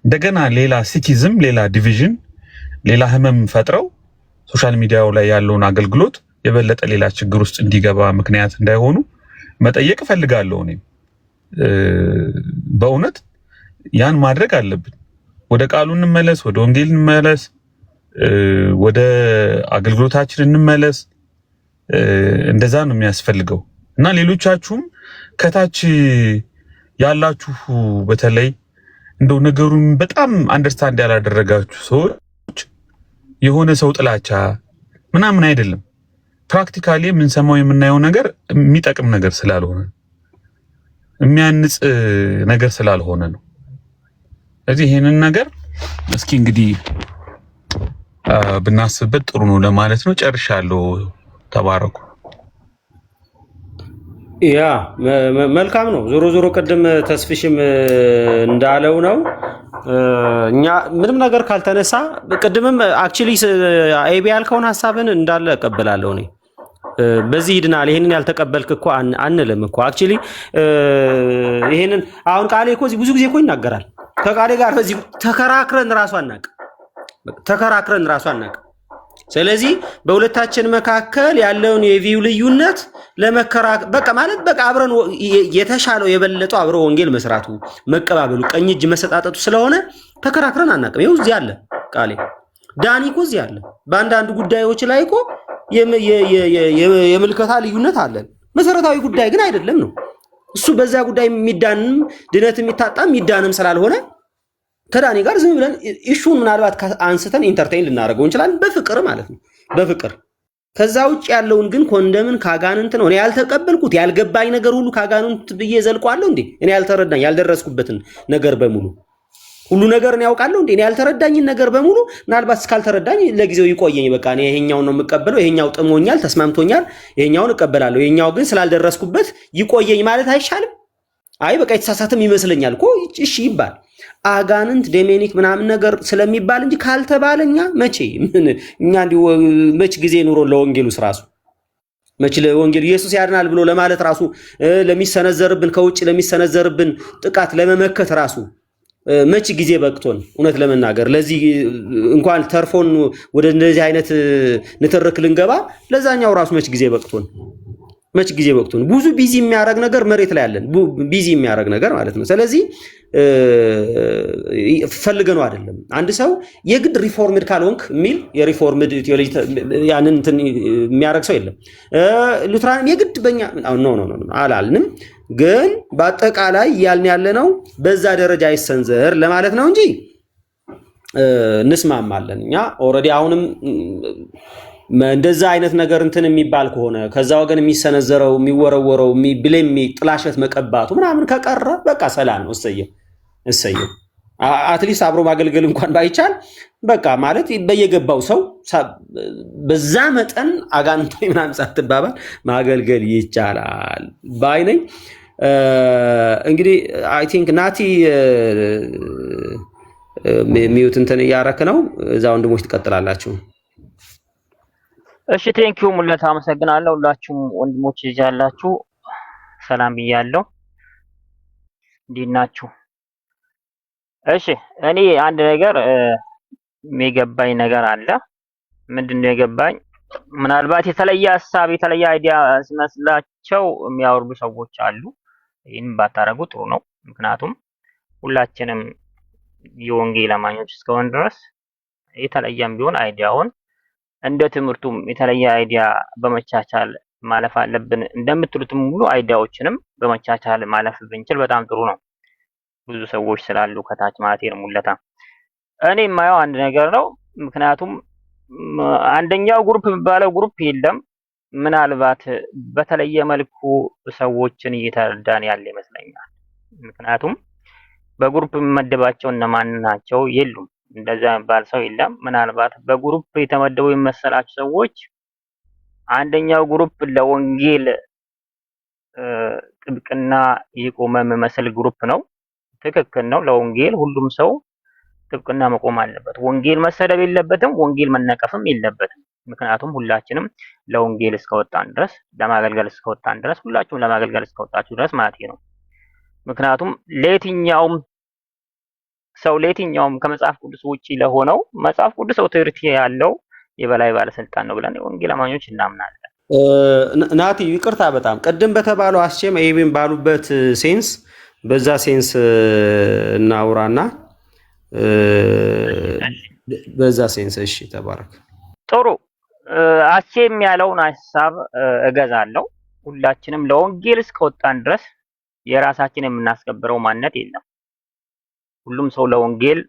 እንደገና ሌላ ሲኪዝም ሌላ ዲቪዥን ሌላ ህመም ፈጥረው ሶሻል ሚዲያው ላይ ያለውን አገልግሎት የበለጠ ሌላ ችግር ውስጥ እንዲገባ ምክንያት እንዳይሆኑ መጠየቅ እፈልጋለሁ። እኔም በእውነት ያን ማድረግ አለብን። ወደ ቃሉ እንመለስ፣ ወደ ወንጌል እንመለስ፣ ወደ አገልግሎታችን እንመለስ። እንደዛ ነው የሚያስፈልገው እና ሌሎቻችሁም ከታች ያላችሁ በተለይ እንደው ነገሩን በጣም አንደርስታንድ ያላደረጋችሁ ሰዎች የሆነ ሰው ጥላቻ ምናምን አይደለም። ፕራክቲካሊ የምንሰማው የምናየው ነገር የሚጠቅም ነገር ስላልሆነ የሚያንጽ ነገር ስላልሆነ ነው። ስለዚህ ይሄንን ነገር እስኪ እንግዲህ ብናስብበት ጥሩ ነው ለማለት ነው። ጨርሻለሁ። ተባረኩ። ያ መልካም ነው። ዞሮ ዞሮ ቅድም ተስፍሽም እንዳለው ነው እኛ ምንም ነገር ካልተነሳ ቅድምም አክቹሊ ኤቢ ያልከውን ሐሳብን እንዳለ እቀበላለሁ እኔ በዚህ ይድናል ይሄንን ያልተቀበልክ እኮ አንልም እኮ አክቹሊ ይሄንን አሁን ቃሌ እኮ ብዙ ጊዜ እኮ ይናገራል ከቃሌ ጋር በዚህ ተከራክረን ራሱ አናቅ ስለዚህ በሁለታችን መካከል ያለውን የቪው ልዩነት ለመከራከር በቃ ማለት በቃ አብረን የተሻለው የበለጠው አብረው ወንጌል መስራቱ መቀባበሉ ቀኝ እጅ መሰጣጠቱ ስለሆነ ተከራክረን አናቅም። ይኸው እዚህ አለ ቃሌ ዳኒ እኮ እዚህ አለ። በአንዳንድ ጉዳዮች ላይ እኮ የምልከታ ልዩነት አለን። መሰረታዊ ጉዳይ ግን አይደለም ነው እሱ በዛ ጉዳይ የሚዳንም ድነት የሚታጣም የሚዳንም ስላልሆነ ከዳኒ ጋር ዝም ብለን ኢሹን ምናልባት አንስተን ኢንተርቴይን ልናደርገው እንችላለን በፍቅር ማለት ነው በፍቅር ከዛ ውጭ ያለውን ግን ኮንደምን ካጋንንት ነው እኔ ያልተቀበልኩት ያልገባኝ ነገር ሁሉ ካጋንንት ብዬ ዘልቋለሁ እንዴ እኔ ያልተረዳኝ ያልደረስኩበትን ነገር በሙሉ ሁሉ ነገር ነው ያውቃለሁ እንዴ እኔ ያልተረዳኝን ነገር በሙሉ ምናልባት እስካልተረዳኝ ለጊዜው ይቆየኝ በቃ እኔ ይሄኛውን ነው የምቀበለው ይሄኛው ጥሞኛል ተስማምቶኛል ይሄኛውን እቀበላለሁ ይሄኛው ግን ስላልደረስኩበት ይቆየኝ ማለት አይሻልም? አይ በቃ የተሳሳተም ይመስለኛል እኮ እሺ ይባል አጋንንት ዴሜኒክ ምናምን ነገር ስለሚባል እንጂ ካልተባለኛ መቼ እኛ እንዲሁ መች ጊዜ ኑሮ ለወንጌሉስ ራሱ መች ለወንጌል ኢየሱስ ያድናል ብሎ ለማለት ራሱ ለሚሰነዘርብን ከውጭ ለሚሰነዘርብን ጥቃት ለመመከት ራሱ መች ጊዜ በቅቶን እውነት ለመናገር ለዚህ እንኳን ተርፎን ወደ እንደዚህ አይነት ንትርክ ልንገባ ለዛኛው ራሱ መች ጊዜ በቅቶን ብዙ ቢዚ የሚያረግ ነገር መሬት ላይ ያለን ቢዚ የሚያረግ ነገር ማለት ነው። ስለዚህ ፈልገነው አይደለም አንድ ሰው የግድ ሪፎርምድ ካልሆንክ የሚል የሪፎርምድ ቲዮሎጂ ያንን እንትን የሚያረግ ሰው የለም። ሉትራንም የግድ በእኛ ኖ አላልንም፣ ግን በአጠቃላይ ያልን ያለነው በዛ ደረጃ ይሰንዘር ለማለት ነው እንጂ እንስማማለን እኛ ኦልሬዲ አሁንም እንደዛ አይነት ነገር እንትን የሚባል ከሆነ ከዛ ወገን የሚሰነዘረው የሚወረወረው ብሌም ጥላሸት መቀባቱ ምናምን ከቀረ በቃ ሰላም ነው። እሰየው አትሊስት አብሮ ማገልገል እንኳን ባይቻል በቃ ማለት በየገባው ሰው በዛ መጠን አጋንንታዊ ምናምን ሳትባባል ማገልገል ይቻላል ባይ ነኝ። እንግዲህ አይ ቲንክ ናቲ ሚውት እንትን እያረክ ነው። እዛ ወንድሞች ትቀጥላላችሁ። እሺ ቴንኪው ሙለት አመሰግናለሁ። ሁላችሁም ወንድሞች እዚህ ያላችሁ ሰላም ብያለሁ። እንዴት ናችሁ? እሺ እኔ አንድ ነገር የሚገባኝ ነገር አለ። ምንድነው የገባኝ? ምናልባት የተለየ ሐሳብ የተለየ አይዲያ ሲመስላቸው የሚያወርዱ ሰዎች አሉ። ይህን ባታረጉ ጥሩ ነው። ምክንያቱም ሁላችንም የወንጌል አማኞች እስከሆን ድረስ የተለየም ቢሆን አይዲያውን እንደ ትምህርቱም የተለየ አይዲያ በመቻቻል ማለፍ አለብን። እንደምትሉትም ሙሉ አይዲያዎችንም በመቻቻል ማለፍ ብንችል በጣም ጥሩ ነው። ብዙ ሰዎች ስላሉ ከታች ማቴር ሙለታ እኔ የማየው አንድ ነገር ነው። ምክንያቱም አንደኛው ግሩፕ የሚባለው ግሩፕ የለም። ምናልባት በተለየ መልኩ ሰዎችን እየተረዳን ያለ ይመስለኛል። ምክንያቱም በግሩፕ የሚመደባቸው እነማን ናቸው? የሉም። እንደዛ የሚባል ሰው የለም። ምናልባት በግሩፕ የተመደቡ የሚመሰላቸው ሰዎች አንደኛው ግሩፕ ለወንጌል ጥብቅና የቆመ የሚመስል ግሩፕ ነው። ትክክል ነው። ለወንጌል ሁሉም ሰው ጥብቅና መቆም አለበት። ወንጌል መሰደብ የለበትም። ወንጌል መነቀፍም የለበትም። ምክንያቱም ሁላችንም ለወንጌል እስከወጣን ድረስ ለማገልገል እስከወጣን ድረስ ሁላችሁም ለማገልገል እስከወጣችሁ ድረስ ማለት ነው። ምክንያቱም ለየትኛውም ሰው ለየትኛውም ከመጽሐፍ ቅዱስ ውጪ ለሆነው መጽሐፍ ቅዱስ አውቶሪቲ ያለው የበላይ ባለስልጣን ነው ብለን ወንጌል አማኞች እናምናለን። ናቲ ይቅርታ፣ በጣም ቅድም በተባለው አስቼም ኤቢን ባሉበት ሴንስ በዛ ሴንስ እናውራና በዛ ሴንስ እሺ፣ ተባረክ። ጥሩ አስቼም ያለውን ሐሳብ እገዛለሁ። ሁላችንም ለወንጌል እስከወጣን ድረስ የራሳችን የምናስከብረው ማንነት የለም። ሁሉም ሰው ለወንጌል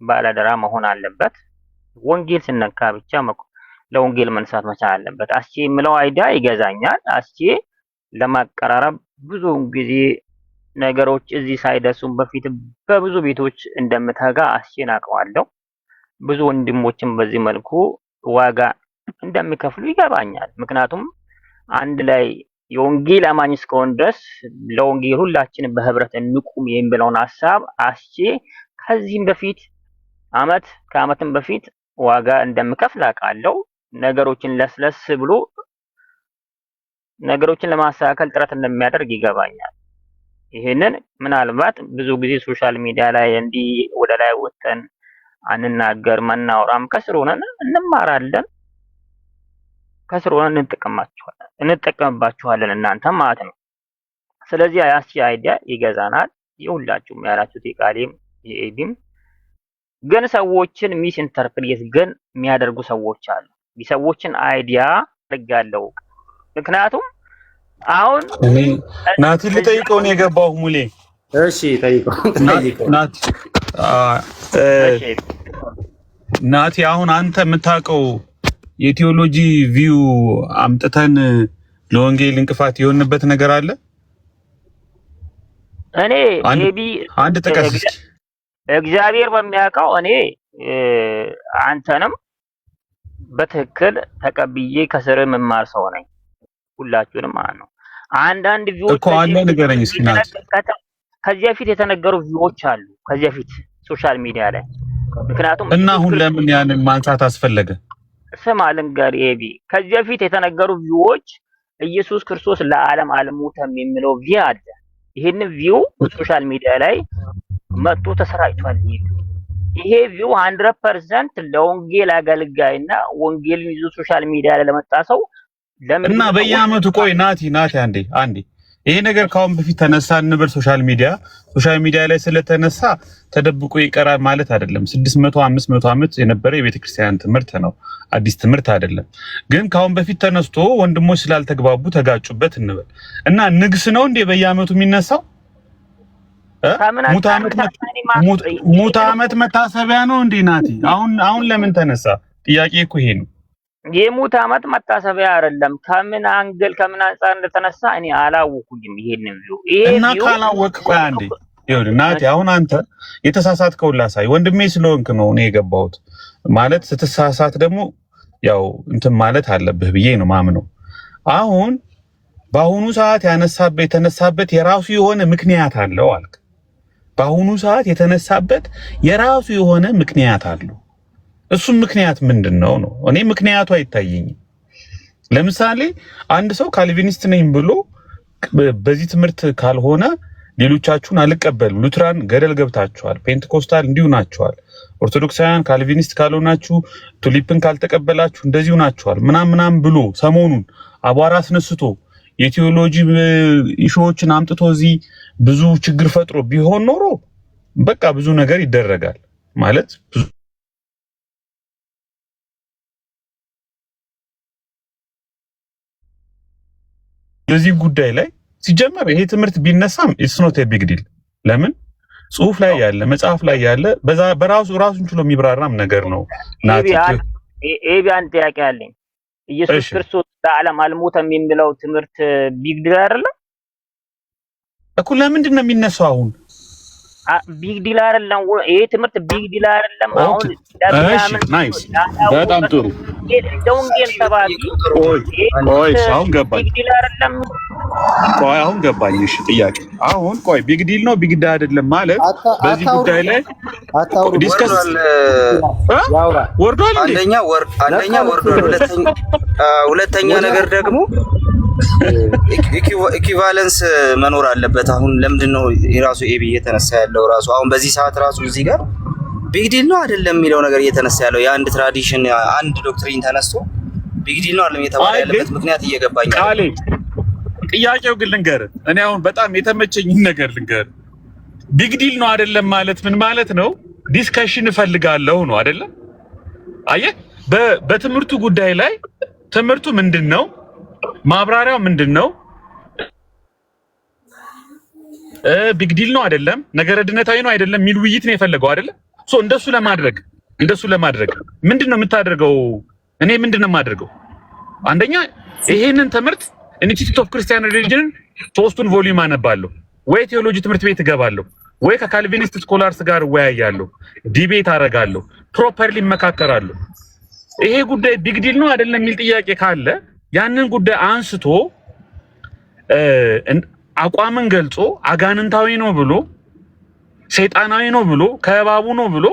ባለደራ መሆን አለበት። ወንጌል ሲነካ ብቻ ለወንጌል መንሳት መቻል አለበት። አስቼ የሚለው አይዲያ ይገዛኛል። አስቼ ለማቀራረብ ብዙ ጊዜ ነገሮች እዚህ ሳይደርሱም በፊት በብዙ ቤቶች እንደምተጋ አስቼን አውቀዋለሁ። ብዙ ወንድሞችም በዚህ መልኩ ዋጋ እንደሚከፍሉ ይገባኛል። ምክንያቱም አንድ ላይ የወንጌል አማኝ እስከሆን ድረስ ለወንጌል ሁላችንም በህብረት እንቁም የሚለውን ሐሳብ አስቼ ከዚህም በፊት ከዓመትም በፊት ዋጋ እንደምከፍል አውቃለሁ። ነገሮችን ለስለስ ብሎ ነገሮችን ለማስተካከል ጥረት እንደሚያደርግ ይገባኛል። ይሄንን ምናልባት ብዙ ጊዜ ሶሻል ሚዲያ ላይ እንዲህ ወደ ላይ ወጥተን አንናገር መናወራም ከስር ሆነን እንማራለን፣ ከስር ሆነን እንጠቀምባችኋለን እናንተ ማለት ነው። ስለዚህ አያስቺ አይዲያ ይገዛናል። የሁላችሁም ያላችሁት የቃሌም የኤቢም ግን ሰዎችን ሚስ ኢንተርፕሬት ግን የሚያደርጉ ሰዎች አሉ። የሰዎችን አይዲያ አድርጋለሁ። ምክንያቱም አሁን ናቲ ልጠይቀው ነው የገባው ሙሌ። እሺ ጠይቀው ናቲ አሁን አንተ የምታውቀው የቴዎሎጂ ቪው አምጥተን ለወንጌል እንቅፋት የሆንበት ነገር አለ? እኔ ኤቢ አንድ ጥቀስ እስኪ። እግዚአብሔር በሚያውቀው እኔ አንተንም በትክክል ተቀብዬ ከስር መማር ሰው ነኝ። ሁላችሁንም ማለት ነው። አንዳንድ ቪዲዮዎች እኮ አለ ንገረኝ እስኪ ናት። ከዚህ በፊት የተነገሩ ቪዲዮዎች አሉ ከዚህ በፊት ሶሻል ሚዲያ ላይ። ምክንያቱም እና አሁን ለምን ያንን ማንሳት አስፈለገ? ስማ ልንገርህ ኤቢ፣ ከዚህ በፊት የተነገሩ ቪዲዮዎች ኢየሱስ ክርስቶስ ለዓለም አልሞተም የሚለው ቪዲዮ አለ። ይሄን ቪዲዮ ሶሻል ሚዲያ ላይ መጥቶ ተሰራጭቷል። ይሄ ቪዲዮ 100% ለወንጌል አገልጋይና ወንጌልን ይዞ ሶሻል ሚዲያ ላይ ለመጣ ሰው እና በየአመቱ ቆይ ናቲ አንዴ ይሄ ነገር ካሁን በፊት ተነሳ እንበል። ሶሻል ሚዲያ ላይ ስለተነሳ ተደብቆ ይቀራል ማለት አይደለም። 600 500 ዓመት የነበረ የቤተ ክርስቲያን ትምህርት ነው፣ አዲስ ትምህርት አይደለም። ግን ካሁን በፊት ተነስቶ ወንድሞች ስላልተግባቡ ተጋጩበት እንበል እና ንግስ ነው እንዴ በየአመቱ የሚነሳው? ሙት ዓመት መታሰቢያ ነው እንዴ ናቲ? አሁን ለምን ተነሳ? ጥያቄ እኮ ይሄ ነው። የሙት ዓመት መታሰቢያ አይደለም። ከምን አንግል ከምን አንፃር እንደተነሳ እኔ አላወኩኝም። ይሄንን እና ካላወቅ ቆይ አንዴ ይኸውልህ ናቲ፣ አሁን አንተ የተሳሳትከው ላሳይ። ወንድሜ ስለሆንክ ነው እኔ የገባሁት። ማለት ስትሳሳት ደግሞ ያው እንትን ማለት አለብህ ብዬ ነው ማምነው። አሁን በአሁኑ ሰዓት የተነሳበት የራሱ የሆነ ምክንያት አለው አልክ። በአሁኑ ሰዓት የተነሳበት የራሱ የሆነ ምክንያት አለው። እሱም ምክንያት ምንድነው ነው? እኔ ምክንያቱ አይታየኝም። ለምሳሌ አንድ ሰው ካልቪኒስት ነኝ ብሎ በዚህ ትምህርት ካልሆነ ሌሎቻችሁን አልቀበልም፣ ሉትራን ገደል ገብታችኋል፣ ፔንቴኮስታል እንዲሁ ናችኋል፣ ኦርቶዶክሳውያን ካልቪኒስት ካልሆናችሁ፣ ቱሊፕን ካልተቀበላችሁ እንደዚሁ ናችኋል ምናምን ብሎ ሰሞኑን አቧራ አስነስቶ የቴዎሎጂ ኢሹዎችን አምጥቶ እዚህ ብዙ ችግር ፈጥሮ ቢሆን ኖሮ በቃ ብዙ ነገር ይደረጋል ማለት በዚህ ጉዳይ ላይ ሲጀመር ይሄ ትምህርት ቢነሳም ኢትስ ኖት ኤ ቢግ ዲል። ለምን ጽሁፍ ላይ ያለ መጽሐፍ ላይ ያለ ራሱን ችሎ የሚብራራም ነገር ነው። ኤቢ አንድ ጥያቄ አለኝ። ኢየሱስ ክርስቶስ ለዓለም አልሞተም የሚለው ትምህርት ቢግ ዲል አይደለም እኮ? ለምንድን ነው የሚነሳው አሁን? ቢግ ዲል አይደለም ይሄ ትምህርት ቢግ ዲል አይደለም። አሁን እሺ ናይስ፣ በጣም ጥሩ። ደውንጌል ተባቢ አሁን ገባኝ። ቢግ ዲል አይደለም። ቆይ አሁን ገባኝ። እሺ ጥያቄ አሁን ቆይ ቢግ ዲል ነው ቢግ ዲል አይደለም ማለት በዚህ ጉዳይ ላይ ዲስከስ ወርዷል። አንደኛ ወርዷል። ሁለተኛ ነገር ደግሞ ኢኩቫለንስ መኖር አለበት። አሁን ለምንድን ነው የራሱ ኤቢ እየተነሳ ያለው ራሱ አሁን በዚህ ሰዓት ራሱ እዚህ ጋር ቢግ ዲል ነው አይደለም የሚለው ነገር እየተነሳ ያለው የአንድ ትራዲሽን አንድ ዶክትሪን ተነስቶ ቢግ ዲል ነው አይደለም እየተባለ ያለበት ምክንያት እየገባኝ ቃሌ ጥያቄው ግን ልንገርህ፣ እኔ አሁን በጣም የተመቸኝ ነገር ልንገርህ። ቢግ ዲል ነው አይደለም ማለት ምን ማለት ነው? ዲስከሽን እፈልጋለሁ ነው አይደለም? አየህ በትምህርቱ ጉዳይ ላይ ትምህርቱ ምንድን ነው? ማብራሪያው ምንድነው? ቢግ ዲል ነው አይደለም፣ ነገረ ድነታዊ ነው አይደለም የሚል ውይይት ነው የፈለገው አይደለም? እንደሱ ለማድረግ ምንድነው የምታደርገው? እኔ ምንድነው የማደርገው? አንደኛ ይሄንን ትምህርት ኢንስቲትዩት ኦፍ ክርስቲያን ሪሊጅን 3ቱን ቮሊዩም አነባለሁ፣ ወይ ቴዎሎጂ ትምህርት ቤት እገባለሁ፣ ወይ ከካልቪኒስት ስኮላርስ ጋር እወያያለሁ፣ ዲቤት አደርጋለሁ፣ ፕሮፐርሊ እመካከራለሁ። ይሄ ጉዳይ ቢግ ዲል ነው አይደለም የሚል ጥያቄ ካለ ያንን ጉዳይ አንስቶ አቋምን ገልጾ አጋንንታዊ ነው ብሎ ሰይጣናዊ ነው ብሎ ከእባቡ ነው ብሎ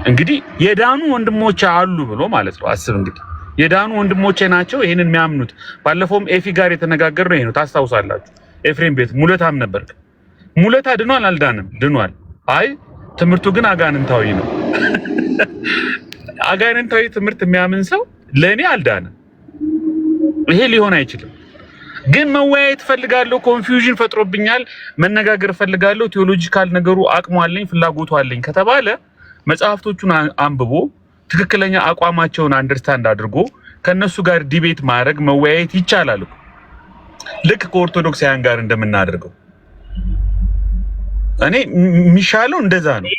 እንግዲህ የዳኑ ወንድሞቼ አሉ ብሎ ማለት ነው። አስብ እንግዲህ የዳኑ ወንድሞቼ ናቸው ይሄንን የሚያምኑት። ባለፈውም ኤፊ ጋር የተነጋገርነው ይሄ ነው፣ ታስታውሳላችሁ። ኤፍሬም ቤት ሙለታም ነበር። ሙለታ ድኗል አልዳንም? ድኗል። አይ ትምህርቱ ግን አጋንንታዊ ነው። አጋንንታዊ ትምህርት የሚያምን ሰው ለእኔ አልዳንም። ይሄ ሊሆን አይችልም። ግን መወያየት ፈልጋለሁ፣ ኮንፊውዥን ፈጥሮብኛል፣ መነጋገር ፈልጋለሁ፣ ቴዎሎጂካል ነገሩ አቅሙ አለኝ፣ ፍላጎቱ አለኝ ከተባለ መጽሐፍቶቹን አንብቦ ትክክለኛ አቋማቸውን አንደርስታንድ አድርጎ ከነሱ ጋር ዲቤት ማድረግ መወያየት ይቻላል። ልክ ከኦርቶዶክሳውያን ጋር እንደምናደርገው እኔ የሚሻለው እንደዛ ነው።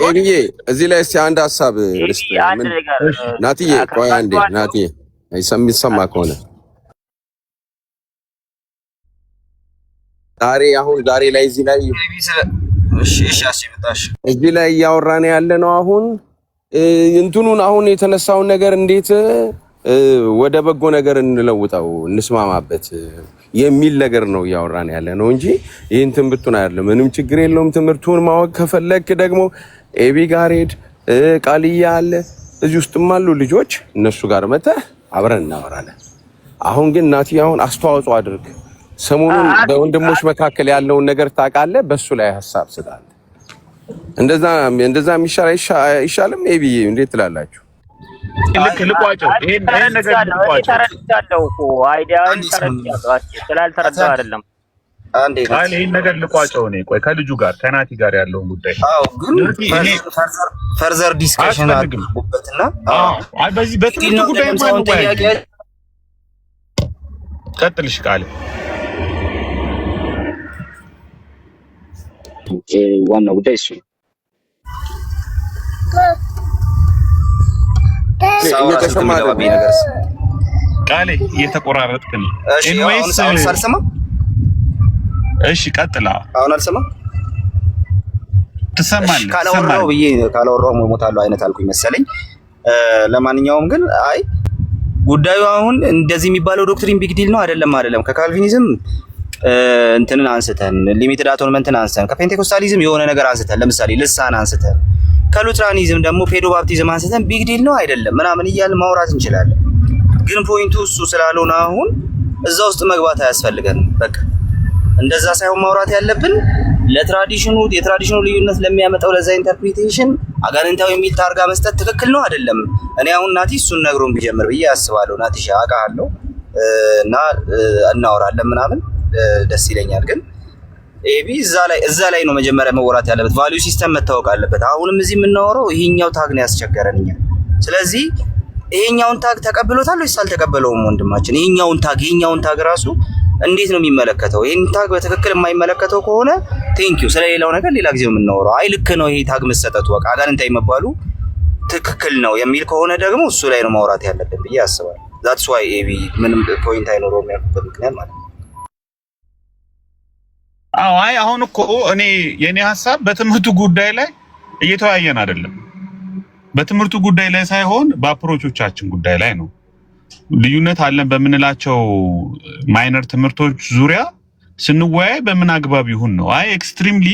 ኤቢዬ እዚህ ላይ እስኪ አንድ ሀሳብ ልስጥ። ናትዬ ቆይ አንዴ፣ ናትዬ የሚሰማ ከሆነ ዛሬ ላይ እዚህ ላይ እያወራን ያለ ነው። አሁን እንትኑን አሁን የተነሳውን ነገር እንዴት ወደ በጎ ነገር እንለውጠው እንስማማበት የሚል ነገር ነው እያወራን ያለ ነው እንጂ ይህን ትምህርቱን አይደለም። ምንም ችግር የለውም። ትምህርቱን ማወቅ ከፈለክ ደግሞ ኤቢ ጋር ሄድ፣ ቃልያ አለ እዚህ ውስጥም አሉ ልጆች፣ እነሱ ጋር መተህ አብረን እናወራለን። አሁን ግን ናቲ አሁን አስተዋጽኦ አድርግ። ሰሞኑን በወንድሞች መካከል ያለውን ነገር ታውቃለህ፣ በሱ ላይ ሀሳብ ስጣለህ። እንደዛ ይሻልም። ኤቢ እንዴት ትላላችሁ? ልክ ልቋጨው ይሄን ነገር ተረድቻለሁ እኮ አይዲያውን ተረድቻለሁ። ስላልተረዳው አይደለም። አንዴ ቃል ይሄን ነገር ልቋጨው ነው። ቆይ ከልጁ ጋር ከናቲ ጋር ያለውን ጉዳይ ግን ፈርዘር ዲስከሽን አድርጉበትና በዚህ በትምህርቱ ጉዳይ ነው ጥያቄ ቀጥልሽ ቃል ዋናው ጉዳይ እሱ ቃሌ እየተቆራረጥክ ነው። እሺ ቀጥላ። አሁን አልሰማም። ትሰማለህ? ካላወራሁ እሞታለሁ አይነት አልኩኝ መሰለኝ። ለማንኛውም ግን አይ ጉዳዩ አሁን እንደዚህ የሚባለው ዶክትሪን ቢግ ዲል ነው አይደለም። ከካልቪኒዝም እንትንን አንስተን ሊሚትድ አቶንመንትን አንስተን ከፔንቴኮስታሊዝም የሆነ ነገር አንስተን ለምሳሌ ልሳን አንስተን ከሉትራኒዝም ደግሞ ፔዶ ባፕቲዝም አንስተን ቢግ ዲል ነው አይደለም ምናምን እያልን ማውራት እንችላለን። ግን ፖይንቱ እሱ ስላልሆነ አሁን እዛ ውስጥ መግባት አያስፈልገንም። በቃ እንደዛ ሳይሆን ማውራት ያለብን የትራዲሽኑ ልዩነት ለሚያመጣው ለዛ ኢንተርፕሪቴሽን አጋንንታዊ የሚል ታርጋ መስጠት ትክክል ነው አይደለም። እኔ አሁን ናቲ እሱን ነግሮን ቢጀምር ብዬ አስባለሁ። ናቲ አውቃለሁ እና እናወራለን ምናምን ደስ ይለኛል። ግን ኤቢ እዛ ላይ ነው መጀመሪያ መወራት ያለበት። ቫልዩ ሲስተም መታወቅ አለበት። አሁንም እዚህ የምናወራው ይሄኛው ታግ ነው ያስቸገረን እኛ። ስለዚህ ይሄኛውን ታግ ተቀብሎታል ወይስ አልተቀበለውም ወንድማችን? ይሄኛውን ታግ ራሱ እንዴት ነው የሚመለከተው? ይሄን ታግ በትክክል የማይመለከተው ከሆነ ቴንኪው፣ ስለሌላው ነገር ሌላ ጊዜ የምናወራው። አይ ልክ ነው ይሄ ታግ መሰጠቱ በቃ አጋንንታዊ መባሉ ትክክል ነው የሚል ከሆነ ደግሞ እሱ ላይ ነው ማውራት ያለብን ብዬ አስባለሁ። ዛትስ ዋይ ኤቢ ምንም ፖይንት አይኖረውም ያልኩበት ምክንያት ማለት ነው። አዎ አይ አሁን እኮ እኔ የኔ ሐሳብ በትምህርቱ ጉዳይ ላይ እየተወያየን አይደለም። በትምህርቱ ጉዳይ ላይ ሳይሆን በአፕሮቾቻችን ጉዳይ ላይ ነው። ልዩነት አለን በምንላቸው ማይነር ትምህርቶች ዙሪያ ስንወያይ በምን አግባብ ይሁን ነው። አይ ኤክስትሪምሊ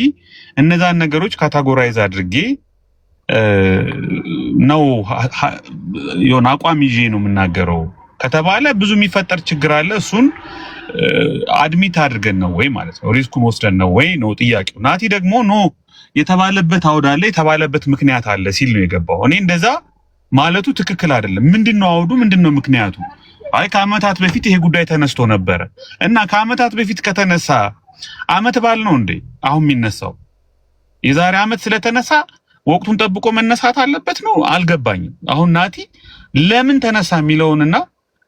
እነዛን ነገሮች ካታጎራይዝ አድርጌ ነው የሆነ አቋም ይዤ ነው የምናገረው ከተባለ ብዙ የሚፈጠር ችግር አለ። እሱን አድሚት አድርገን ነው ወይ ማለት ነው፣ ሪስኩን ወስደን ነው ወይ ነው ጥያቄው። ናቲ ደግሞ ኖ የተባለበት አውድ አለ፣ የተባለበት ምክንያት አለ ሲል ነው የገባው። እኔ እንደዛ ማለቱ ትክክል አይደለም። ምንድነው አውዱ? ምንድነው ምክንያቱ? አይ ከአመታት በፊት ይሄ ጉዳይ ተነስቶ ነበረ እና ከአመታት በፊት ከተነሳ አመት ባል ነው እንዴ አሁን የሚነሳው? የዛሬ አመት ስለተነሳ ወቅቱን ጠብቆ መነሳት አለበት ነው? አልገባኝም። አሁን ናቲ ለምን ተነሳ የሚለውንና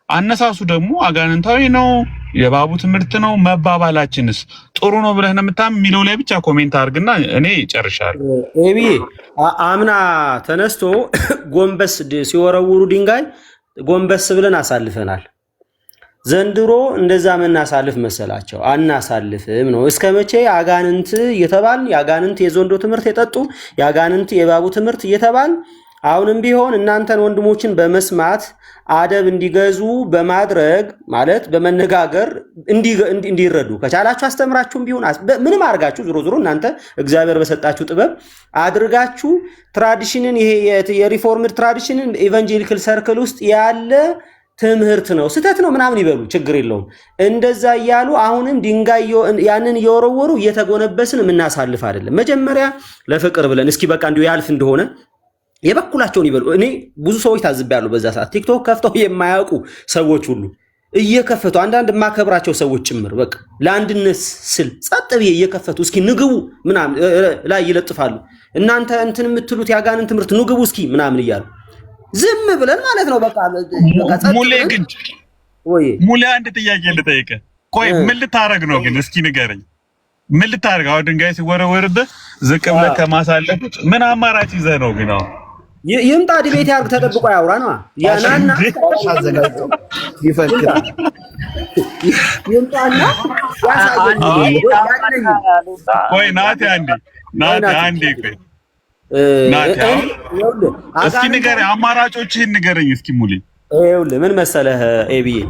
አነሳሱ ደግሞ አጋንንታዊ ነው የባቡ ትምህርት ነው መባባላችንስ ጥሩ ነው ብለህ ነው የምታምን የሚለው ላይ ብቻ ኮሜንት አድርግና እኔ ጨርሻለሁ። ኤቢ አምና ተነስቶ ጎንበስ ሲወረውሩ ድንጋይ ጎንበስ ብለን አሳልፈናል። ዘንድሮ እንደዛ ምናሳልፍ መሰላቸው? አናሳልፍም ነው። እስከ መቼ አጋንንት እየተባልን የአጋንንት የዘንዶ ትምህርት የጠጡ የአጋንንት የባቡ ትምህርት እየተባልን አሁንም ቢሆን እናንተን ወንድሞችን በመስማት አደብ እንዲገዙ በማድረግ ማለት በመነጋገር እንዲረዱ ከቻላችሁ አስተምራችሁም ቢሆን ምንም አድርጋችሁ ዞሮ ዞሮ እናንተ እግዚአብሔር በሰጣችሁ ጥበብ አድርጋችሁ ትራዲሽንን ይሄ የሪፎርምድ ትራዲሽንን ኢቫንጀሊካል ሰርክል ውስጥ ያለ ትምህርት ነው ስህተት ነው ምናምን ይበሉ ችግር የለውም። እንደዛ እያሉ አሁንም ድንጋይ ያንን እየወረወሩ እየተጎነበስን የምናሳልፍ አይደለም። መጀመሪያ ለፍቅር ብለን እስኪ በቃ እንዲሁ ያልፍ እንደሆነ የበኩላቸውን ይበሉ። እኔ ብዙ ሰዎች ታዝቤያለሁ። በዛ ሰዓት ቲክቶክ ከፍተው የማያውቁ ሰዎች ሁሉ እየከፈቱ አንዳንድ የማከብራቸው ሰዎች ጭምር በቃ ለአንድነት ስል ጸጥ ብዬ እየከፈቱ እስኪ ንግቡ ምናምን ላይ ይለጥፋሉ። እናንተ እንትን የምትሉት ያጋንን ትምህርት ንግቡ እስኪ ምናምን እያሉ ዝም ብለን ማለት ነው። በቃ ሙሌ ግን ወይ ሙሌ አንድ ጥያቄ ልጠይቅህ። ቆይ ምን ልታረግ ነው ግን እስኪ ንገረኝ። ምን ልታረግ? አሁን ድንጋይ ሲወረወርብህ ዝቅ ብለህ ከማሳለፍ ምን አማራጭ ይዘህ ነው ግን? አሁን ይምጣ ዲቤት ያርግ ተደብቆ ያውራ ነው ያናና አዘጋጅቶ ይፈክር ይምጣና ያሳየኝ። ቆይ ናቲ አንዴ ቆይ ናቲ እስኪ ንገረኝ፣ አማራጮችህን ንገረኝ እስኪ ሙሌ። ይኸውልህ ምን መሰለህ ኤቢዬ፣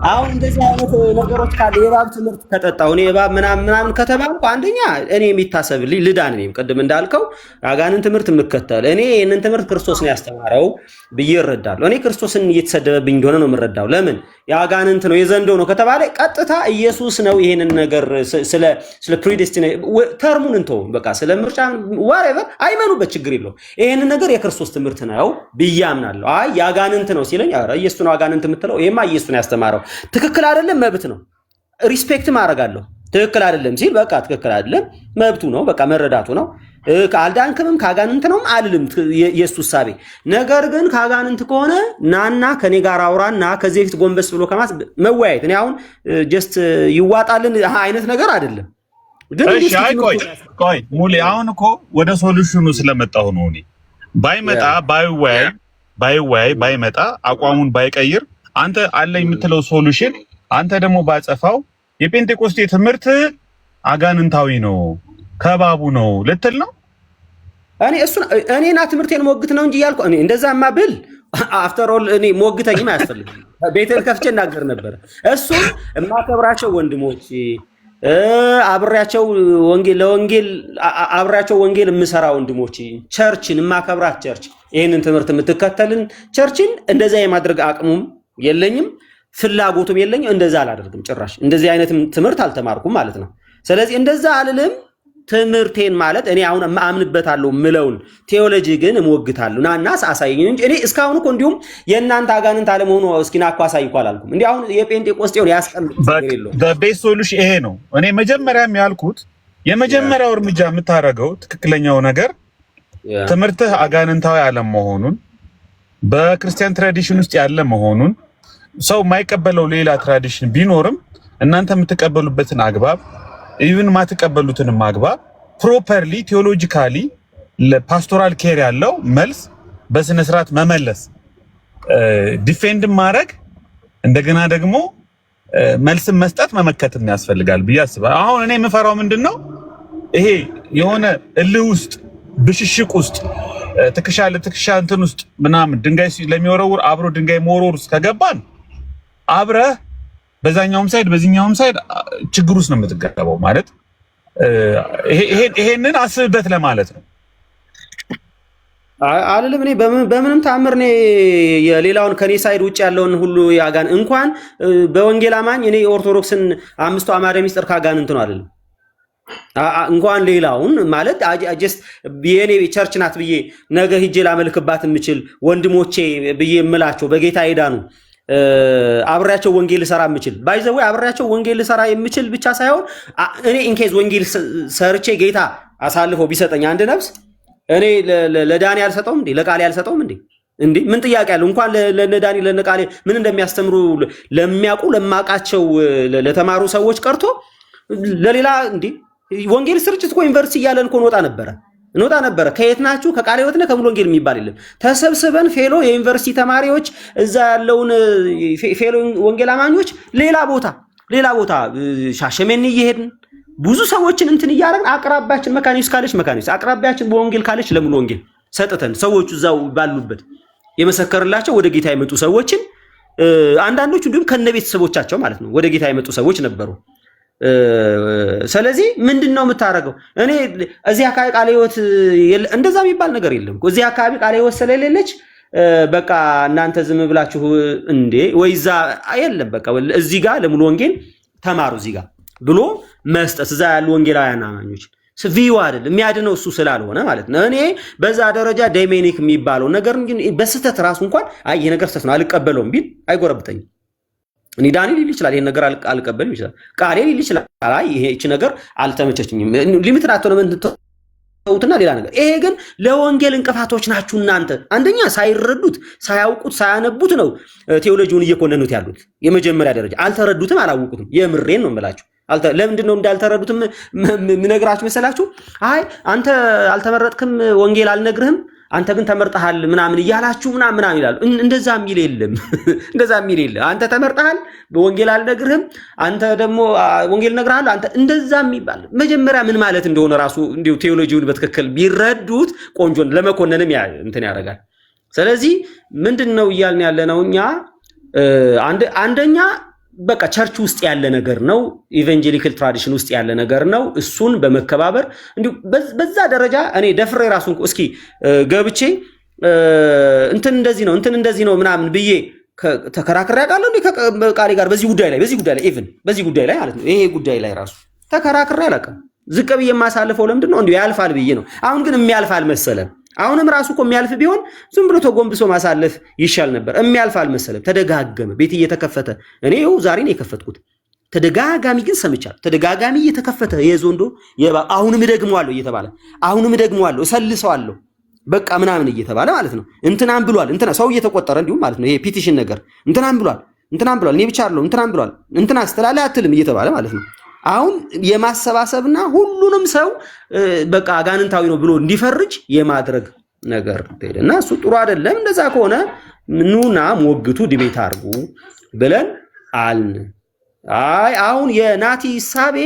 አሁን እንደዚህ አይነት ነገሮች ካለ የባብ ትምህርት ከጠጣሁ እኔ የባብ ምናምን ከተባልኩ አንደኛ እኔ የሚታሰብልኝ ልዳን እኔም ቅድም እንዳልከው አጋንን ትምህርት የምከተል እኔ ይህንን ትምህርት ክርስቶስ ነው ያስተማረው ብዬ እረዳለሁ። እኔ ክርስቶስን እየተሰደበብኝ እንደሆነ ነው የምረዳው። ለምን የአጋንንት ነው የዘንዶ ነው ከተባለ ቀጥታ ኢየሱስ ነው ይሄንን ነገር ስለ ፕሪዴስቲኔ ተርሙን እንተው በቃ ስለ ምርጫ ዋሬቨር አይመኑበት ችግር የለው። ይሄንን ነገር የክርስቶስ ትምህርት ነው ብዬ አምናለሁ። አይ የአጋንንት ነው ሲለኝ ኢየሱስ ነው አጋንንት የምትለው ይሄማ ኢየሱስ ነው ያስተማረው ትክክል አይደለም መብት ነው ሪስፔክት ማድረጋለሁ። ትክክል አይደለም ሲል በቃ ትክክል አይደለም መብቱ ነው በቃ መረዳቱ ነው። ካልዳንክም ካጋንንት ነው አልልም ኢየሱስ ሳቤ። ነገር ግን ካጋንንት ከሆነ ናና ከኔ ጋር አውራና ከዚህ በፊት ጎንበስ ብሎ ከማስ መወያየት እኔ አሁን ጀስት ይዋጣልን አይነት ነገር አይደለም። ግን እሺ ቆይ ሙሌ አሁን እኮ ወደ ሶሉሽኑ ስለመጣሁ ነው። እኔ ባይመጣ ባይመጣ አቋሙን ባይቀይር አንተ አለ የምትለው ሶሉሽን አንተ ደግሞ ባጸፋው የጴንጤቆስጤ ትምህርት አጋንንታዊ ነው ከባቡ ነው ልትል ነው? እኔና ትምህርቴን ሞግት ነው እንጂ ያልኩ እኔ እንደዛማ ብል አፍተር ኦል እኔ ሞግተኝም አያስፈልግም። ቤቴን ከፍቼ እናገር ነበር። እሱም የማከብራቸው ወንድሞች አብሬያቸው ለወንጌል አብሬያቸው ወንጌል የምሰራ ወንድሞች ቸርችን የማከብራት ቸርች ይሄንን ትምህርት የምትከተልን ቸርችን እንደዛ የማድረግ አቅሙም የለኝም ፍላጎቱም የለኝም። እንደዛ አላደርግም ጭራሽ። እንደዚህ አይነትም ትምህርት አልተማርኩም ማለት ነው። ስለዚህ እንደዛ አልልም። ትምህርቴን ማለት እኔ አሁን አምንበታለሁ ምለውን ቴዎሎጂ ግን እሞግታለሁ ናና አሳየኝ እንጂ እኔ እስካሁን እኮ እንዲሁም የእናንተ አጋንንት አለመሆኑ እስኪና እኮ አሳይ እኮ አላልኩም። እንዴ አሁን የጴንጤቆስጤውን ያስቀምጥ ነው በቤት ሶሉሽን ይሄ ነው። እኔ መጀመሪያም ያልኩት የመጀመሪያው እርምጃ የምታረገው ትክክለኛው ነገር ትምህርትህ አጋንንታዊ አለመሆኑን በክርስቲያን ትራዲሽን ውስጥ ያለ መሆኑን ሰው የማይቀበለው ሌላ ትራዲሽን ቢኖርም እናንተ የምትቀበሉበትን አግባብ ኢቭን ማትቀበሉትንም አግባብ ፕሮፐርሊ ቴዎሎጂካሊ ለፓስቶራል ኬር ያለው መልስ በስነ ስርዓት መመለስ ዲፌንድ ማድረግ እንደገና ደግሞ መልስን መስጠት መመከትም ያስፈልጋል ብዬ አስባለሁ። አሁን እኔ የምፈራው ምንድነው ይሄ የሆነ እልህ ውስጥ ብሽሽቅ ውስጥ ትክሻ ለትክሻ እንትን ውስጥ ምናምን ድንጋይ ለሚወረውር አብሮ ድንጋይ መወርወር ውስጥ ከገባን አብረህ በዛኛውም ሳይድ በዚህኛውም ሳይድ ችግር ውስጥ ነው የምትገባው ማለት ይሄንን አስብበት ለማለት ነው። አይደለም እኔ በምንም ተአምር እኔ የሌላውን ከኔ ሳይድ ውጭ ያለውን ሁሉ ያጋን እንኳን በወንጌል አማኝ እኔ ኦርቶዶክስን አምስቱ አማደ ሚስጥር ካጋንንት ነው አይደለም እንኳን ሌላውን ማለት ጀስት የኔ ቸርች ናት ብዬ ነገ ሂጄ ላመልክባት የምችል ወንድሞቼ ብዬ የምላቸው በጌታ ይዳኑ አብሬያቸው ወንጌል ልሰራ የምችል ባይዘው አብሬያቸው ወንጌል ልሰራ የምችል ብቻ ሳይሆን እኔ ኢንኬዝ ወንጌል ሰርቼ ጌታ አሳልፎ ቢሰጠኝ አንድ ነፍስ እኔ ለዳኒ አልሰጠውም እንዴ ለቃሌ አልሰጠውም እንዴ እንዴ ምን ጥያቄ አለው? እንኳን ለዳኒ ለነቃሌ ምን እንደሚያስተምሩ ለሚያውቁ ለማቃቸው ለተማሩ ሰዎች ቀርቶ ለሌላ እንዴ ወንጌል ስርጭት እኮ ዩኒቨርሲቲ እያለን እኮ እንወጣ ነበረ። ከየት ናችሁ? ከቃለ ሕይወት ነው ከሙሉ ወንጌል የሚባል የለም። ተሰብስበን ፌሎ የዩኒቨርሲቲ ተማሪዎች እዛ ያለውን ፌሎ ወንጌል አማኞች ሌላ ቦታ ሻሸመኔ እየሄድን ብዙ ሰዎችን እንትን እያደረግን አቅራቢያችን መካኒስ ካለች መካኒስ አቅራቢያችን በወንጌል ካለች ለሙሉ ወንጌል ሰጥተን ሰዎቹ እዛው ባሉበት የመሰከርላቸው ወደ ጌታ የመጡ ሰዎችን አንዳንዶቹ እንዲሁም ከነ ቤተሰቦቻቸው ማለት ነው ወደ ጌታ የመጡ ሰዎች ነበሩ። ስለዚህ ምንድነው የምታረገው? እኔ እዚህ አካባቢ ቃለ ሕይወት እንደዛ የሚባል ነገር የለም። እዚህ አካባቢ ቃለ ሕይወት ስለሌለች በቃ እናንተ ዝም ብላችሁ እንዴ ወይዛ የለም በቃ እዚህ ጋር ለሙሉ ወንጌል ተማሩ እዚህ ጋር ብሎ መስጠት እዛ ያሉ ወንጌላውያን አማኞች ስቪው አይደል የሚያድነው እሱ ስላልሆነ ማለት ነው። እኔ በዛ ደረጃ ዳይሜኒክ የሚባለው ነገር ግን በስተት ራሱ እንኳን አይ ይሄ ነገር ስተት ነው አልቀበለውም ቢል አይጎረብተኝም። እኔ ዳኒ ሊል ይችላል ይሄን ነገር አልቀበልም ይችላል። ቃሌ ሊል ይችላል አይ ይሄ እቺ ነገር አልተመቸችኝም ሊሚት ናቸው ነው ተውትና ሌላ ነገር። ይሄ ግን ለወንጌል እንቅፋቶች ናችሁ እናንተ። አንደኛ ሳይረዱት ሳያውቁት ሳያነቡት ነው ቴዎሎጂውን እየኮነኑት ያሉት። የመጀመሪያ ደረጃ አልተረዱትም አላወቁትም። የምሬን ነው የምላችሁ። ለምንድነው እንዳልተረዱትም ምነግራችሁ መሰላችሁ? አይ አንተ አልተመረጥክም ወንጌል አልነግርህም አንተ ግን ተመርጠሃል ምናምን እያላችሁ ምናምን ይላሉ። እንደዛ የሚል የለም እንደዛ የሚል የለም። አንተ ተመርጠሃል በወንጌል አልነግርህም አንተ ደግሞ ወንጌል ነግርሃለሁ አንተ እንደዛ የሚባል መጀመሪያ ምን ማለት እንደሆነ ራሱ እንዲሁ ቴዎሎጂውን በትክክል ቢረዱት ቆንጆን ለመኮነንም እንትን ያደርጋል። ስለዚህ ምንድነው እያልን ያለነው እኛ አንደኛ በቃ ቸርች ውስጥ ያለ ነገር ነው። ኢቫንጀሊካል ትራዲሽን ውስጥ ያለ ነገር ነው። እሱን በመከባበር እንዲሁ በዛ ደረጃ እኔ ደፍሬ ራሱን እስኪ ገብቼ እንትን እንደዚህ ነው ምናምን ብዬ ተከራክሬ አውቃለሁ እንዴ ከቃሌ ጋር በዚህ ጉዳይ ላይ ኢቭን በዚህ ጉዳይ ላይ ማለት ነው ይሄ ጉዳይ ላይ ራሱ ተከራክሬ አላውቅም። ዝቅ ብዬ የማሳልፈው ለምንድን ነው እንዴ ያልፋል ብዬ ነው። አሁን ግን የሚያልፍ አልመሰለም። አሁንም ራሱ እኮ የሚያልፍ ቢሆን ዝም ብሎ ተጎንብሶ ማሳለፍ ይሻል ነበር። የሚያልፍ አልመሰለም። ተደጋገመ ቤት እየተከፈተ እኔ ይኸው ዛሬ ነው የከፈትኩት። ተደጋጋሚ ግን ሰምቻለሁ። ተደጋጋሚ እየተከፈተ የዞንዶ አሁንም እደግመዋለሁ እየተባለ አሁንም እደግመዋለሁ እሰልሰዋለሁ በቃ ምናምን እየተባለ ማለት ነው። እንትናም ብሏል እንትና ሰው እየተቆጠረ እንዲሁም ማለት ነው ይሄ ፒቲሽን ነገር እንትናም ብሏል እኔ ብቻ አይደለሁ እንትናም ብሏል እንትና ስትላለ አትልም እየተባለ ማለት ነው። አሁን የማሰባሰብና ሁሉንም ሰው በቃ አጋንንታዊ ነው ብሎ እንዲፈርጅ የማድረግ ነገር እና እሱ ጥሩ አይደለም። እንደዛ ከሆነ ኑና ሞግቱ ዲቤት አድርጉ ብለን አልን። አይ አሁን የናቲ ሳቤ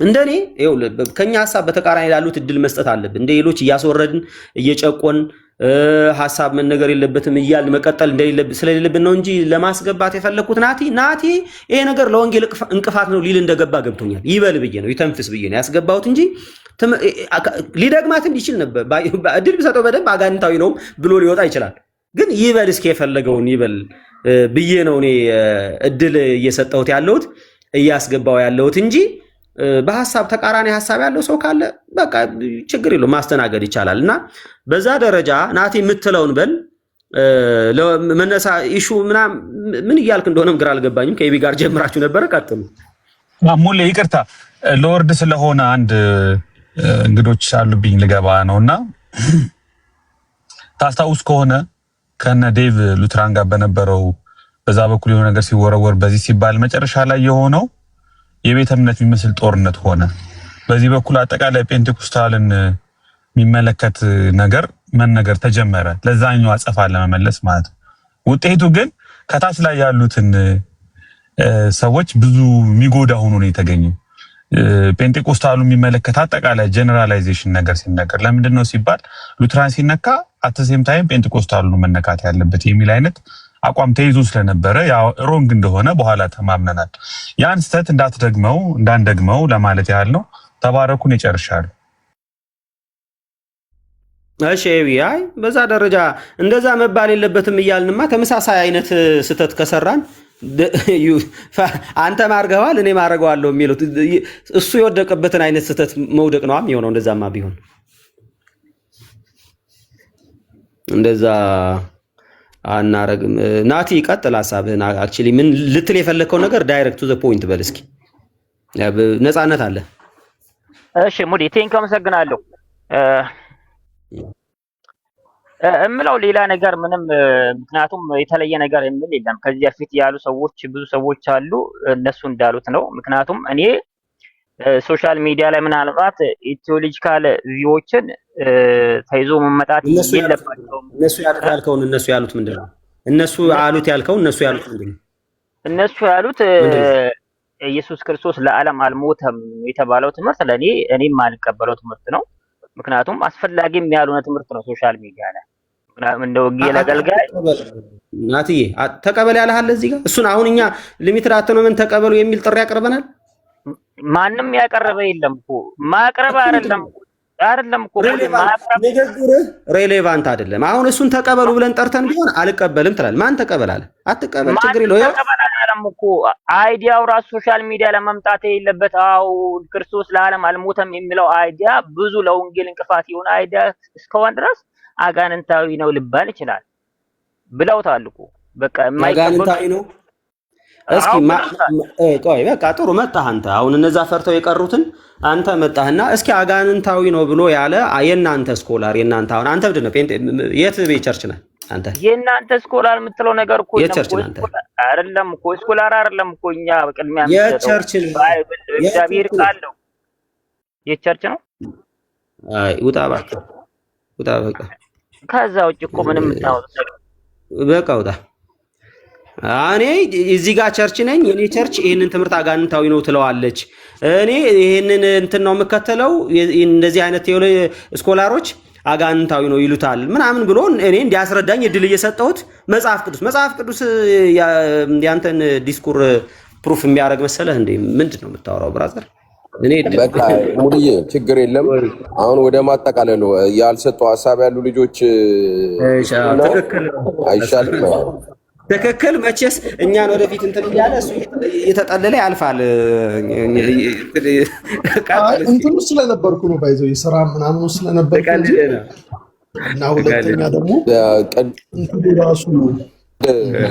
እንደኔ ይኸው ከኛ ሐሳብ በተቃራኒ ላሉት እድል መስጠት አለብን። እንደ ሌሎች እያስወረድን እየጨቆን ሐሳብ መነገር የለበትም እያል መቀጠል ስለሌለብን ነው እንጂ ለማስገባት የፈለኩት ናቲ ይሄ ነገር ለወንጌል እንቅፋት ነው ሊል እንደገባ ገብቶኛል። ይበል ብዬ ነው ይተንፍስ ብዬ ነው ያስገባሁት እንጂ ሊደግማትም ይችል ነበር። እድል ቢሰጠው በደንብ አጋንንታዊ ነው ብሎ ሊወጣ ይችላል። ግን ይበል እስኪ የፈለገውን ይበል ብዬ ነው እኔ እድል እየሰጠሁት ያለሁት እያስገባው ያለሁት እንጂ በሐሳብ ተቃራኒ ሐሳብ ያለው ሰው ካለ በቃ ችግር የለውም ማስተናገድ ይቻላል። እና በዛ ደረጃ ናቲ የምትለውን በል ለመነሳ ኢሹ ምን እያልክ እንደሆነም ግራ አልገባኝም። ከኢቢ ጋር ጀምራችሁ ነበር ቀጥሉ። ሙሌ ይቅርታ ለወርድ ስለሆነ አንድ እንግዶች አሉብኝ ልገባ ነውና ታስታውስ ከሆነ ከነ ዴቭ ሉትራን ጋር በነበረው በዛ በኩል የሆነ ነገር ሲወረወር በዚህ ሲባል መጨረሻ ላይ የሆነው የቤተ እምነት የሚመስል ጦርነት ሆነ። በዚህ በኩል አጠቃላይ ፔንቴኮስታልን የሚመለከት ነገር ተጀመረ፣ ለዛኛው አጸፋ ለመመለስ ማለት ነው። ውጤቱ ግን ከታች ላይ ያሉትን ሰዎች ብዙ የሚጎዳ ሆኖ ነው የተገኘው። ፔንቴኮስታሉ የሚመለከት አጠቃላይ ጀነራላይዜሽን ነገር ሲነገር ለምንድን ነው ሲባል ሉትራን ሲነካ አተሴም ታይም ፔንቴኮስታሉ ነው መነካት ያለበት የሚል አይነት አቋም ተይዞ ስለነበረ ያው ሮንግ እንደሆነ በኋላ ተማምነናል። ያን ስህተት እንዳንደግመው ለማለት ያህል ነው። ተባረኩን ይጨርሻል። እሺ አይ በዛ ደረጃ እንደዛ መባል የለበትም እያልንማ ተመሳሳይ አይነት ስህተት ከሰራን አንተ ማርገዋል እኔ ማረገዋለሁ የሚለው እሱ የወደቀበትን አይነት ስህተት መውደቅ ነው የሚሆነው። እንደዛማ ቢሆን እንደዛ አናረግም። ናቲ ቀጥል ሐሳብህን። አክቹሊ ምን ልትል የፈለከው ነገር ዳይሬክት ቱ ዘ ፖይንት በል እስኪ። ነፃነት አለ። እሺ ሙዲ ቴንክ አመሰግናለሁ። እምለው ሌላ ነገር ምንም ምክንያቱም የተለየ ነገር የምል የለም። ከዚህ በፊት ያሉ ሰዎች ብዙ ሰዎች አሉ እነሱ እንዳሉት ነው። ምክንያቱም እኔ ሶሻል ሚዲያ ላይ ምናልባት ኢትዮሎጂካል ቪዎችን ተይዞ መመጣት የለባቸውም። እነሱ ያሉት ምንድነው? እነሱ አሉት ያልከውን እነሱ ያሉት ምንድነው? እነሱ ያሉት ኢየሱስ ክርስቶስ ለዓለም አልሞተም የተባለው ትምህርት ለኔ እኔም ማልቀበለው ትምህርት ነው። ምክንያቱም አስፈላጊም ያልሆነ ትምህርት ነው ሶሻል ሚዲያ ላይ። ምክንያቱም እንደ ወንጌል አገልጋይ ናትዬ ተቀበል ያለሃል እዚህ ጋር እሱን አሁን እኛ ሊሚትድ አውቶኖሚን ተቀበሉ የሚል ጥሪ ያቀርበናል። ማንም ያቀረበ የለም እኮ ማቅረብ አይደለም እኮ ንግግርህ ሬሌቫንት አይደለም። አሁን እሱን ተቀበሉ ብለን ጠርተን ቢሆን አልቀበልም ትላለህ። ማን ተቀበል አለ? አትቀበል፣ ችግር የለውም። ተቀበል አላለም እኮ አይዲያው ራሱ ሶሻል ሚዲያ ለመምጣት የሌለበት። አው ክርስቶስ ለዓለም አልሞተም የሚለው አይዲያ ብዙ ለወንጌል እንቅፋት የሆነ አይዲያ እስከሆነ ድረስ አጋንንታዊ ነው ሊባል ይችላል ብለውታል እኮ። በቃ አጋንንታዊ ነው። እስኪ ቆይ በቃ ጥሩ መጣህ አንተ። አሁን እነዛ ፈርተው የቀሩትን አንተ መጣህና እስኪ አጋንንታዊ ነው ብሎ ያለ የናንተ ስኮላር የናንተ አሁን አንተ ምንድን ነው የት ቸርች ነህ አንተ? የናንተ ስኮላር የምትለው ነገር እኮ አይደለም እኮ ስኮላር አይደለም እኮ። እኛ በቅድሚያ የቸርች እግዚአብሔር ቃል ነው የቸርች ነው። አይ ውጣ እባክህ ውጣ በቃ። ከዛ ውጭ እኮ ምንም የምታወጣው በቃ ውጣ። እኔ እዚህ ጋር ቸርች ነኝ። የኔ ቸርች ይሄንን ትምህርት አጋንንታዊ ነው ትለዋለች። እኔ ይሄንን እንትን ነው የምከተለው። እንደዚህ አይነት ስኮላሮች አጋንንታዊ ነው ይሉታል ምናምን ብሎ እኔ እንዲያስረዳኝ እድል እየሰጠሁት መጽሐፍ ቅዱስ ያንተን ዲስኩር ፕሩፍ የሚያደርግ መሰለህ እንዴ? ምንድን ነው የምታወራው ብራዘር? እኔ በቃ ሙድዬ ችግር የለም። አሁን ወደ ማጠቃለሉ ያልሰጡ ሐሳብ ያሉ ልጆች አይሻልም? ትክክል። መቼስ እኛን ወደፊት እንትን እያለ እሱ እየተጠለለ ያልፋል። እንትኑ ስለነበርኩ ነው ባይዘው የሥራ ምናምኑ ስለነበርኩ እና ሁለተኛ ደግሞ እንትኑ ራሱ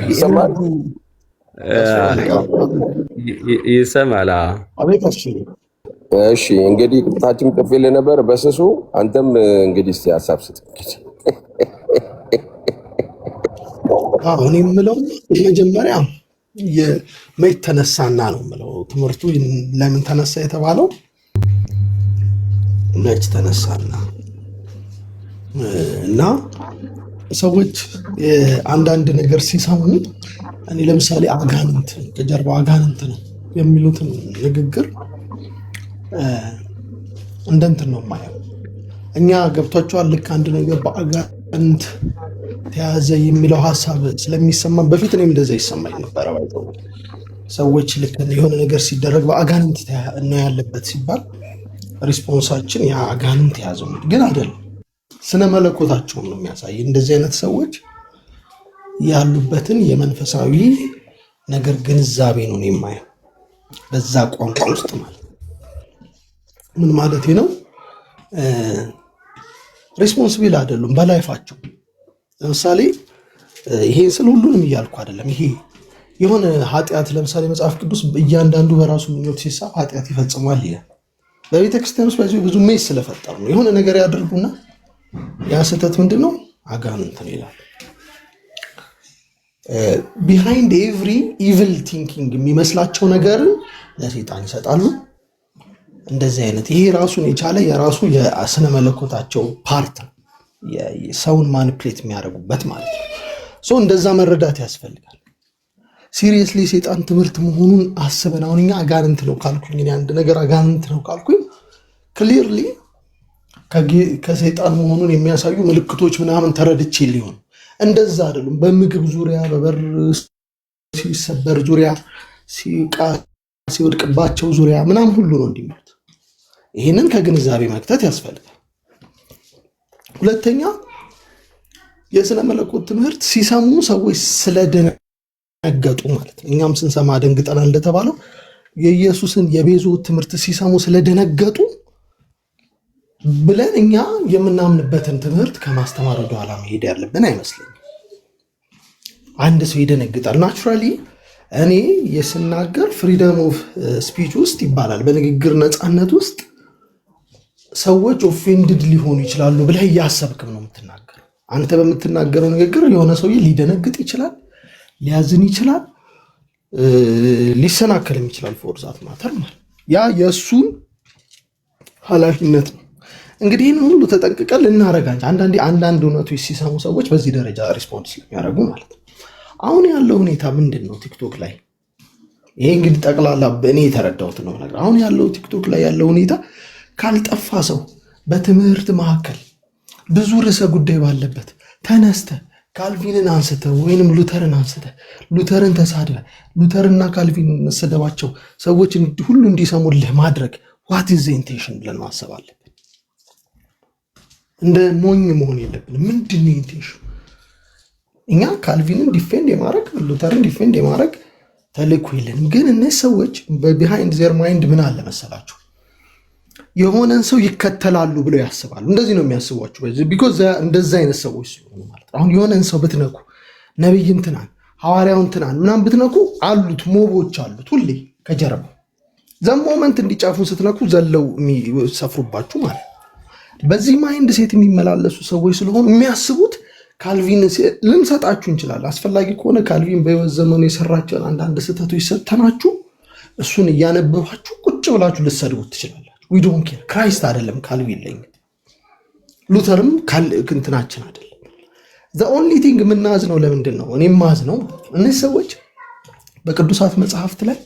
ይሰማል። እሺ እንግዲህ ታችም ጥፌል ነበር በስሱ አንተም እንግዲህ እስቲ ሐሳብ ስጥ። እኔ የምለው መጀመሪያ መች ተነሳና ነው የምለው። ትምህርቱ ለምን ተነሳ የተባለው መች ተነሳና እና ሰዎች አንዳንድ ነገር ሲሰሙ እኔ ለምሳሌ አጋንንት ከጀርባው አጋንንት ነው የሚሉትን ንግግር እንደ እንትን ነው የማየው። እኛ ገብቷቸዋል። ልክ አንድ ነገር በአጋንንት ተያዘ የሚለው ሀሳብ ስለሚሰማን በፊት እኔም እንደዛ ይሰማኝ ነበረ። ሰዎች ልክ የሆነ ነገር ሲደረግ በአጋንንት እና ያለበት ሲባል ሪስፖንሳችን ያ አጋንንት የያዘው ግን አይደለም፣ ስነ መለኮታቸውን ነው የሚያሳይ። እንደዚህ አይነት ሰዎች ያሉበትን የመንፈሳዊ ነገር ግንዛቤ ነው የማየው በዛ ቋንቋ ውስጥ ማለት ምን ማለት ነው? ሪስፖንሲብል አይደሉም በላይፋቸው። ለምሳሌ ይሄን ስለ ሁሉንም እያልኩ አይደለም። ይሄ የሆነ ኃጢአት ለምሳሌ መጽሐፍ ቅዱስ እያንዳንዱ በራሱ ምኞት ሲሳብ ኃጢአት ይፈጽማል ይላል። በቤተ ክርስቲያን ውስጥ ብዙ ሜስ ስለፈጠሩ ነው። የሆነ ነገር ያደርጉና ያ ስህተት ምንድን ነው? አጋንንት ነው ይላል። ቢሃይንድ ኤቭሪ ኢቪል ቲንኪንግ የሚመስላቸው ነገርን ለሰይጣን ይሰጣሉ። እንደዚህ አይነት ይሄ ራሱን የቻለ የራሱ የስነ መለኮታቸው ፓርት ነው፣ ሰውን ማኒፕሌት የሚያደርጉበት ማለት ነው። ሶ እንደዛ መረዳት ያስፈልጋል። ሲሪየስሊ የሰይጣን ትምህርት መሆኑን አስበን አሁን እኛ አጋንንት ነው ካልኩኝ አንድ ነገር አጋንንት ነው ካልኩኝ ክሊርሊ ከሰይጣን መሆኑን የሚያሳዩ ምልክቶች ምናምን ተረድቼ ሊሆን እንደዛ አይደሉም። በምግብ ዙሪያ በበር ሲሰበር ዙሪያ ሲወድቅባቸው ዙሪያ ምናምን ሁሉ ነው እንዲመት። ይህንን ከግንዛቤ መክተት ያስፈልጋል። ሁለተኛ የስነ መለኮት ትምህርት ሲሰሙ ሰዎች ስለደነገጡ ማለት ነው። እኛም ስንሰማ ደንግጠናል እንደተባለው የኢየሱስን የቤዞት ትምህርት ሲሰሙ ስለደነገጡ ብለን እኛ የምናምንበትን ትምህርት ከማስተማር ወደ ኋላ መሄድ ያለብን አይመስለኝም። አንድ ሰው ይደነግጣል። ናቹራሊ እኔ የስናገር ፍሪደም ኦፍ ስፒች ውስጥ ይባላል፣ በንግግር ነፃነት ውስጥ ሰዎች ኦፌንድድ ሊሆኑ ይችላሉ ብለህ እያሰብክም ነው የምትናገረው። አንተ በምትናገረው ንግግር የሆነ ሰውዬ ሊደነግጥ ይችላል፣ ሊያዝን ይችላል፣ ሊሰናከልም ይችላል። ፎርዛት ማተር ማለት ያ የእሱን ኃላፊነት ነው። እንግዲህ ይህን ሁሉ ተጠንቅቀን ልናረጋኝ አንዳንድ እውነቶች ሲሰሙ ሰዎች በዚህ ደረጃ ሪስፖንድ ስለሚያደርጉ ማለት ነው። አሁን ያለው ሁኔታ ምንድን ነው? ቲክቶክ ላይ ይሄ እንግዲህ ጠቅላላ እኔ የተረዳሁት ነው ነገር። አሁን ያለው ቲክቶክ ላይ ያለው ሁኔታ ካልጠፋ ሰው በትምህርት መካከል ብዙ ርዕሰ ጉዳይ ባለበት ተነስተ ካልቪንን አንስተ ወይንም ሉተርን አንስተ ሉተርን ተሳድበ ሉተርና ካልቪን መሰደባቸው ሰዎች ሁሉ እንዲሰሙልህ ማድረግ ዋት ኢዝ ዘ ኢንቴንሽን ብለን ማሰብ አለብን። እንደ ሞኝ መሆን የለብንም። ምንድን ነው ኢንቴንሽን? እኛ ካልቪንን ዲፌንድ የማድረግ ሉተርን ዲፌንድ የማድረግ ተልእኮ የለንም። ግን እነዚህ ሰዎች በቢሃይንድ ዜር ማይንድ ምን አለ መሰላችሁ? የሆነን ሰው ይከተላሉ ብለው ያስባሉ። እንደዚህ ነው የሚያስቧቸው። ቢኮዝ እንደዛ አይነት ሰዎች ስለሆኑ ማለት ነው። አሁን የሆነን ሰው ብትነኩ ነብይን ትናን ሐዋርያውን ትናን ምናምን ብትነኩ አሉት ሞቦች አሉት ሁሌ ከጀርባው ዘሞመንት እንዲጫፉ ስትነኩ ዘለው የሚሰፍሩባችሁ ማለት ነው። በዚህ ማይንድ ሴት የሚመላለሱ ሰዎች ስለሆኑ የሚያስቡት ካልቪን ልንሰጣችሁ እንችላለን። አስፈላጊ ከሆነ ካልቪን በሕይወት ዘመኑ የሰራቸውን አንዳንድ ስህተቶች ሰጥተናችሁ እሱን እያነበባችሁ ቁጭ ብላችሁ ልትሰድቡት ትችላላችሁ። ዊ ዶንት ኬር። ክራይስት አይደለም ካልቪን ለኝ፣ ሉተርም እንትናችን አይደለም። ዘ ኦንሊ ቲንግ የምናዝነው ለምንድን ነው? እኔም ማዝነው እነዚህ ሰዎች በቅዱሳት መጽሐፍት ላይ